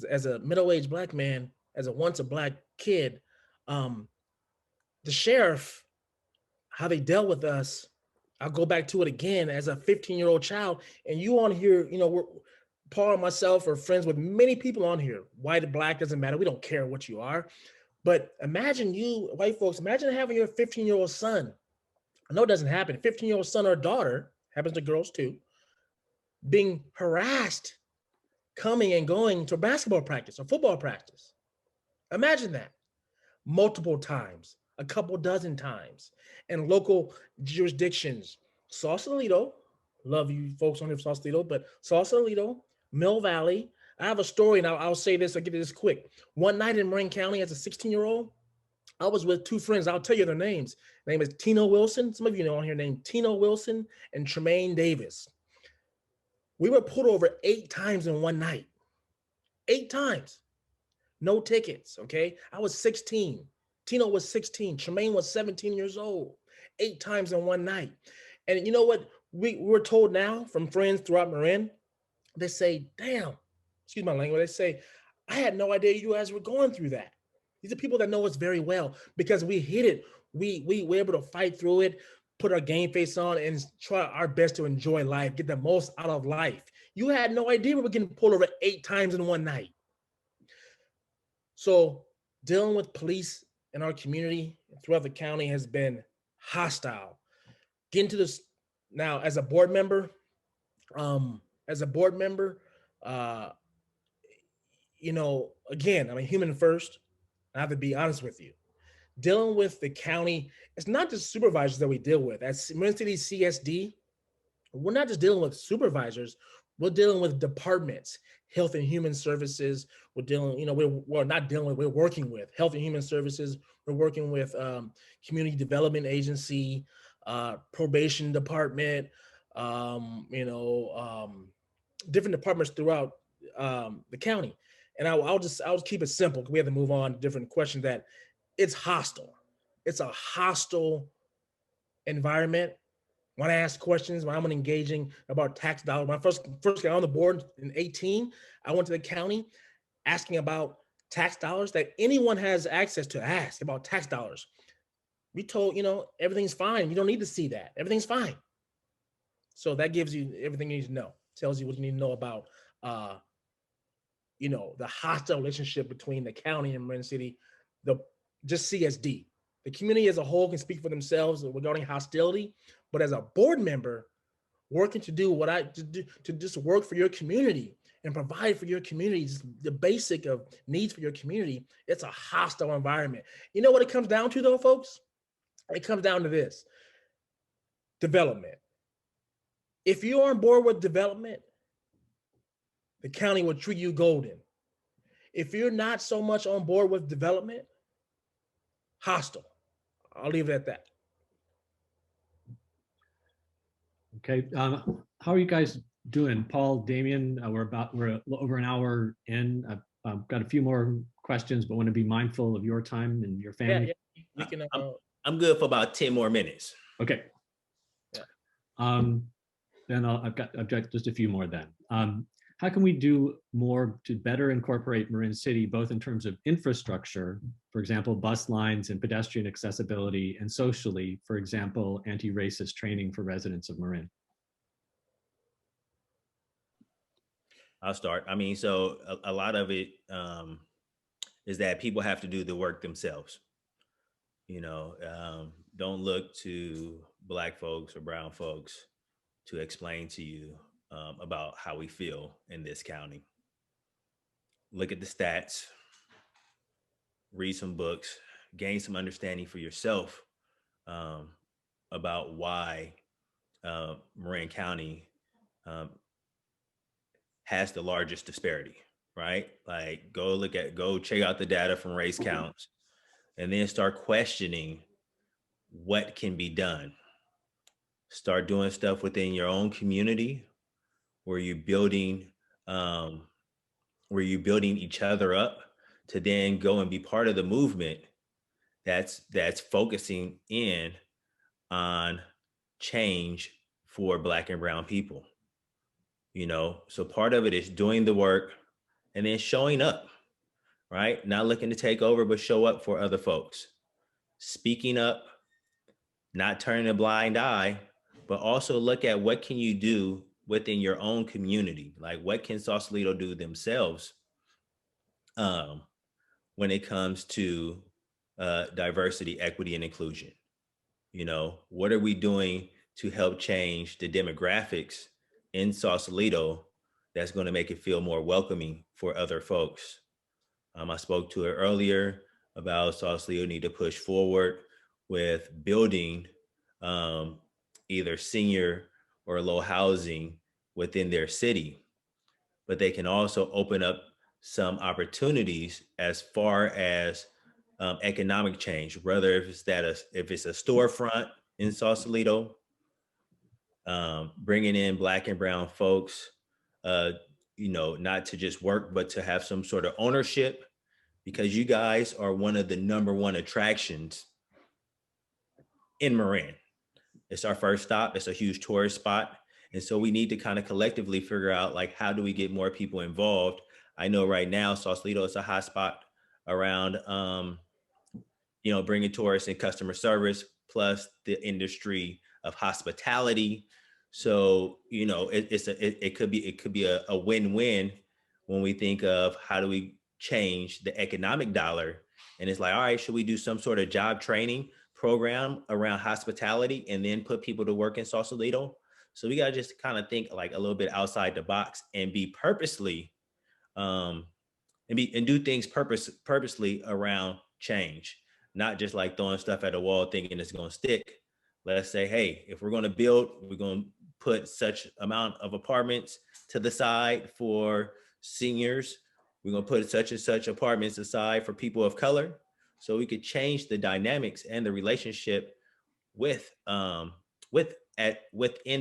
as a middle-aged Black man, as a once a Black kid, the sheriff, how they dealt with us, I'll go back to it again as a 15-year-old child. And you on here, Paul and myself are friends with many people on here. White or Black, doesn't matter. We don't care what you are. But imagine you, white folks, imagine having your 15-year-old son. I know it doesn't happen. 15-year-old son or daughter, happens to girls too, being harassed, coming and going to basketball practice or football practice. Imagine that multiple times, a couple dozen times, and local jurisdictions. Sausalito, love you folks on here, Sausalito, but Sausalito, Mill Valley. I have a story, and I'll say this, I'll get this quick. One night in Marin County as a 16-year-old, I was with two friends. I'll tell you their names. Their name is Tino Wilson. Some of you know on here named Tino Wilson and Tremaine Davis. We were pulled over 8 times in one night. 8 times. No tickets, okay? I was 16. Tino was 16. Tremaine was 17 years old. 8 times in one night. And you know what we're told now from friends throughout Marin? They say, damn, excuse my language, they say, I had no idea you guys were going through that. These are people that know us very well because we hit it. We were able to fight through it, put our game face on, and try our best to enjoy life, get the most out of life. You had no idea we were getting pulled over 8 times in one night. So dealing with police in our community throughout the county has been hostile. Getting to this now as a board member, again, I'm a human first. I have to be honest with you. Dealing with the county, it's not just supervisors that we deal with. As Marin City CSD, we're not just dealing with supervisors, we're dealing with departments, health and human services. We're dealing, we're working with health and human services. We're working with community development agency, probation department, different departments throughout the county. And I'll just keep it simple because we have to move on to different questions. That it's hostile. It's a hostile environment. When I ask questions, when I'm engaging about tax dollars, when I first got on the board in 2018, I went to the county asking about tax dollars that anyone has access to ask about tax dollars. We told, everything's fine. You don't need to see that. Everything's fine. So that gives you everything you need to know. Tells you what you need to know about, the hostile relationship between the county and Marin City, just CSD. The community as a whole can speak for themselves regarding hostility, but as a board member, working to do to just work for your community and provide for your community, the basic of needs for your community, it's a hostile environment. You know what it comes down to though, folks? It comes down to this: development. If you're on board with development, the county will treat you golden. If you're not so much on board with development, hostile. I'll leave it at that. Okay, how are you guys doing? Paul, Damian, we're over an hour in. I've got a few more questions, but want to be mindful of your time and your family. Yeah, you can. I'm good for about 10 more minutes. Okay. Yeah. Then I've got just a few more then. How can we do more to better incorporate Marin City, both in terms of infrastructure, for example, bus lines and pedestrian accessibility, and socially, for example, anti-racist training for residents of Marin? I'll start. I mean, so a lot of it is that people have to do the work themselves. Don't look to Black folks or brown folks to explain to you about how we feel in this county. Look at the stats, read some books, gain some understanding for yourself about why Marin County has the largest disparity, right? Like go check out the data from race counts and then start questioning what can be done. Start doing stuff within your own community where you're building each other up to then go and be part of the movement that's focusing in on change for Black and brown people. You know, so part of it is doing the work and then showing up, right? Not looking to take over, but show up for other folks. Speaking up, not turning a blind eye, but also look at what can you do within your own community? Like what can Sausalito do themselves when it comes to diversity, equity, and inclusion? You know, what are we doing to help change the demographics in Sausalito that's going to make it feel more welcoming for other folks? I spoke to it earlier about Sausalito need to push forward with building either senior or low housing within their city, but they can also open up some opportunities as far as economic change, whether if it's a storefront in Sausalito, bringing in Black and brown folks, you know, not to just work, but to have some sort of ownership, because you guys are one of the #1 attractions in Marin. It's our first stop. It's a huge tourist spot. And so we need to kind of collectively figure out, like, how do we get more people involved? I know right now, Sausalito is a hot spot around, you know, bringing tourists and customer service, plus the industry of hospitality. So, you know, it could be a win-win when we think of how do we change the economic dollar. And it's like, all right, should we do some sort of job training program around hospitality and then put people to work in Sausalito? So we gotta just kind of think like a little bit outside the box and be purposely, and do things purposely around change, not just like throwing stuff at a wall thinking it's gonna stick. Let's say, hey, if we're gonna build, we're gonna put such amount of apartments to the side for seniors. We're gonna put such and such apartments aside for people of color, so we could change the dynamics and the relationship within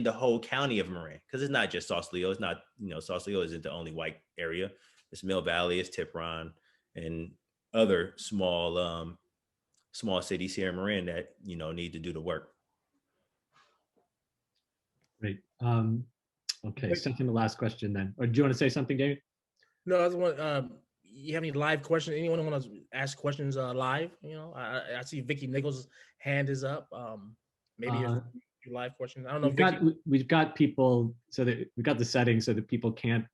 the whole county of Marin, because it's not just Sausalito. It's not, you know, Sausalito isn't the only white area. It's Mill Valley, it's Tipron, and other small cities here in Marin that, you know, need to do the work. Great. Okay, second to last question then. Or do you want to say something, David? No, I just want. You have any live questions? Anyone want to ask questions live? You know, I see Vicky Nichols' hand is up. Maybe your live questions. I don't know. We've got people, so that we've got the settings so that people can't,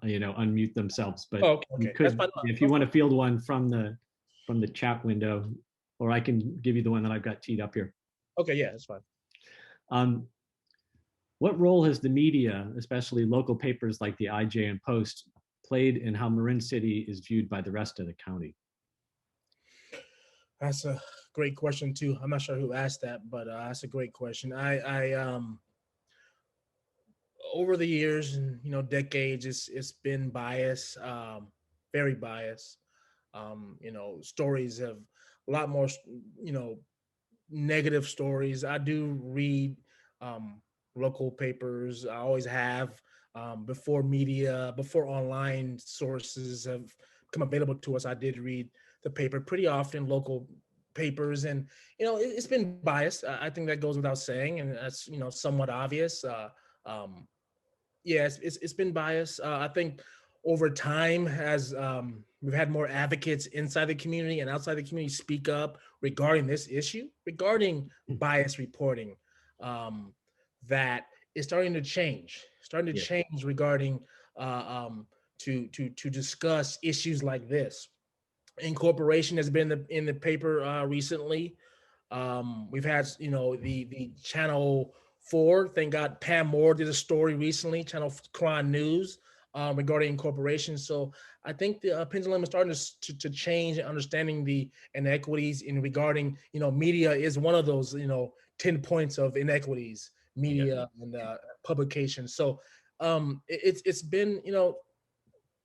you know, unmute themselves. But okay. you could, if you want to field one from the chat window, or I can give you the one that I've got teed up here. Okay, yeah, that's fine. What role has the media, especially local papers like the IJ and Post, played in how Marin City is viewed by the rest of the county? That's a great question too. I'm not sure who asked that, but that's a great question. I over the years and, you know, decades, it's been biased, very biased. You know, stories have a lot more, you know, negative stories. I do read local papers. I always have, before online sources have become available to us. I did read the paper pretty often, local papers, and, you know, it's been biased. I think that goes without saying, and that's, you know, somewhat obvious. Yeah, it's been biased. I think over time, as we've had more advocates inside the community and outside the community speak up regarding this issue, regarding bias reporting, that is starting to change. Change regarding to discuss issues like this. Incorporation has been in the paper recently. We've had, you know, the Channel 4. Thank God Pam Moore did a story recently, Channel Crime News, regarding incorporation. So I think the pendulum is starting to change, and understanding the inequities in regarding, media is one of those, 10 points of inequities, media and publication. So it's been,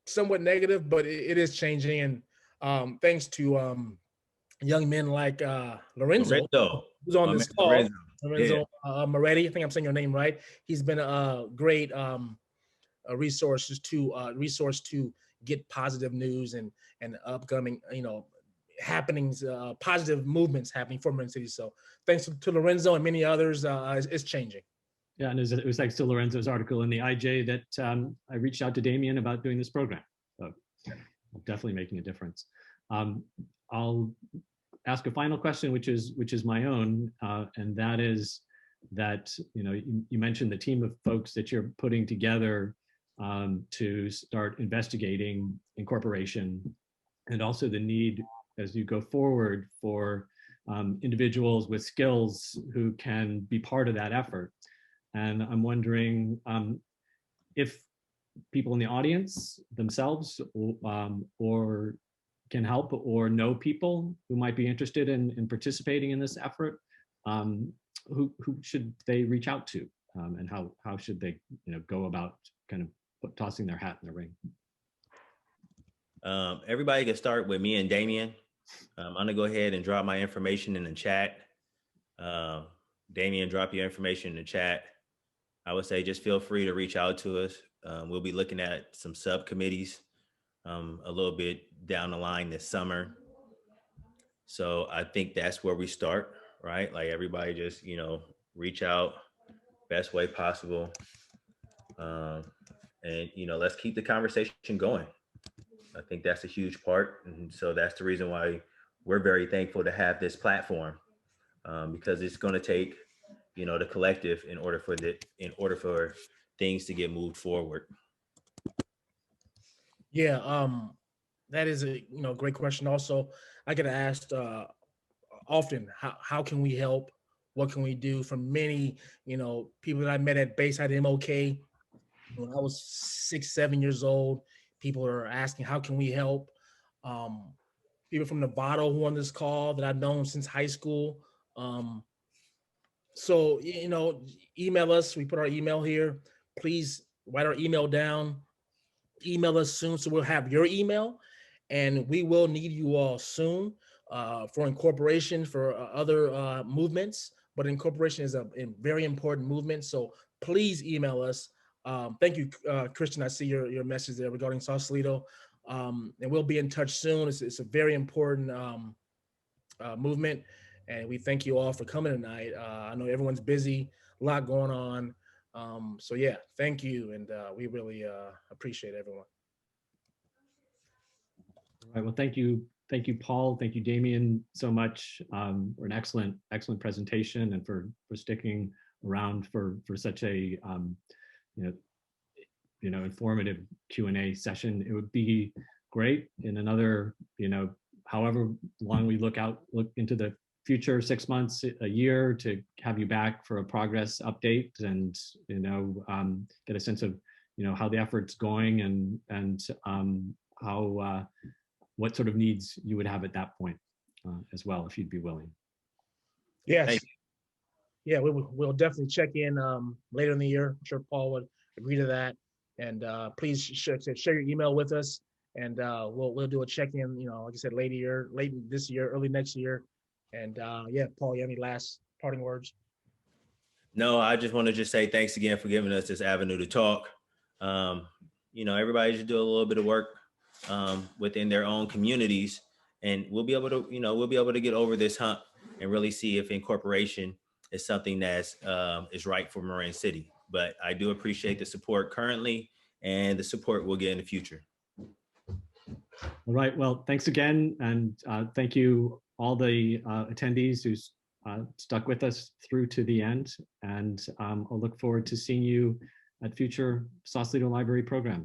somewhat negative, but it is changing. And thanks to young men like Lorenzo, who's on my this man call, Lorenzo. Lorenzo Moretti, I think I'm saying your name right. He's been a great resource to get positive news and upcoming, happenings, positive movements happening for Marin City. So thanks to Lorenzo and many others, it's changing. Yeah, and it was thanks to Lorenzo's article in the IJ that I reached out to Damian about doing this program. So definitely making a difference. I'll ask a final question, which is my own, and that is that you mentioned the team of folks that you're putting together to start investigating incorporation, and also the need as you go forward for individuals with skills who can be part of that effort. And I'm wondering if people in the audience themselves or can help or know people who might be interested in participating in this effort, who should they reach out to, and how should they go about kind of tossing their hat in the ring? Everybody can start with me and Damian. I'm gonna go ahead and drop my information in the chat. Damian, drop your information in the chat. I would say just feel free to reach out to us. We'll be looking at some subcommittees a little bit down the line this summer. So I think that's where we start, right? Like everybody just, reach out best way possible. And, let's keep the conversation going. I think that's a huge part. And so that's the reason why we're very thankful to have this platform, because it's going to take, the collective in order for things to get moved forward. Yeah, that is a great question. Also, I get asked often, how can we help? What can we do? From many people that I met at Bayside MOK when I was 6, 7 years old, people are asking, how can we help? People from Nevada who on this call that I've known since high school. So email us. We put our email here. Please write our email down. Email us soon, so we'll have your email, and we will need you all soon for incorporation, for other movements. But incorporation is a very important movement, so please email us. Thank you, Christian. I see your message there regarding Sausalito, and we'll be in touch soon. It's a very important movement, and we thank you all for coming tonight. I know everyone's busy, a lot going on. So yeah, thank you, and we really appreciate everyone. All right, well, thank you, Paul. Thank you, Damian, so much for an excellent presentation, and for sticking around for such a informative Q&A session. It would be great in another however long we look into the future, 6 months, a year, to have you back for a progress update, and get a sense of how the effort's going, and how what sort of needs you would have at that point as well, if you'd be willing. Yes. Yeah, we'll definitely check in later in the year. I'm sure Paul would agree to that. And please share your email with us, and we'll do a check-in, like I said, late this year, early next year. And yeah, Paul, you have any last parting words? No, I just want to say thanks again for giving us this avenue to talk. Everybody should do a little bit of work within their own communities, and we'll be able to get over this hump and really see if incorporation is something that's is right for Marin City. But I do appreciate the support currently, and the support we'll get in the future. All right, well, thanks again, and thank you all the attendees who stuck with us through to the end, and I'll look forward to seeing you at future Sausalito Library programs.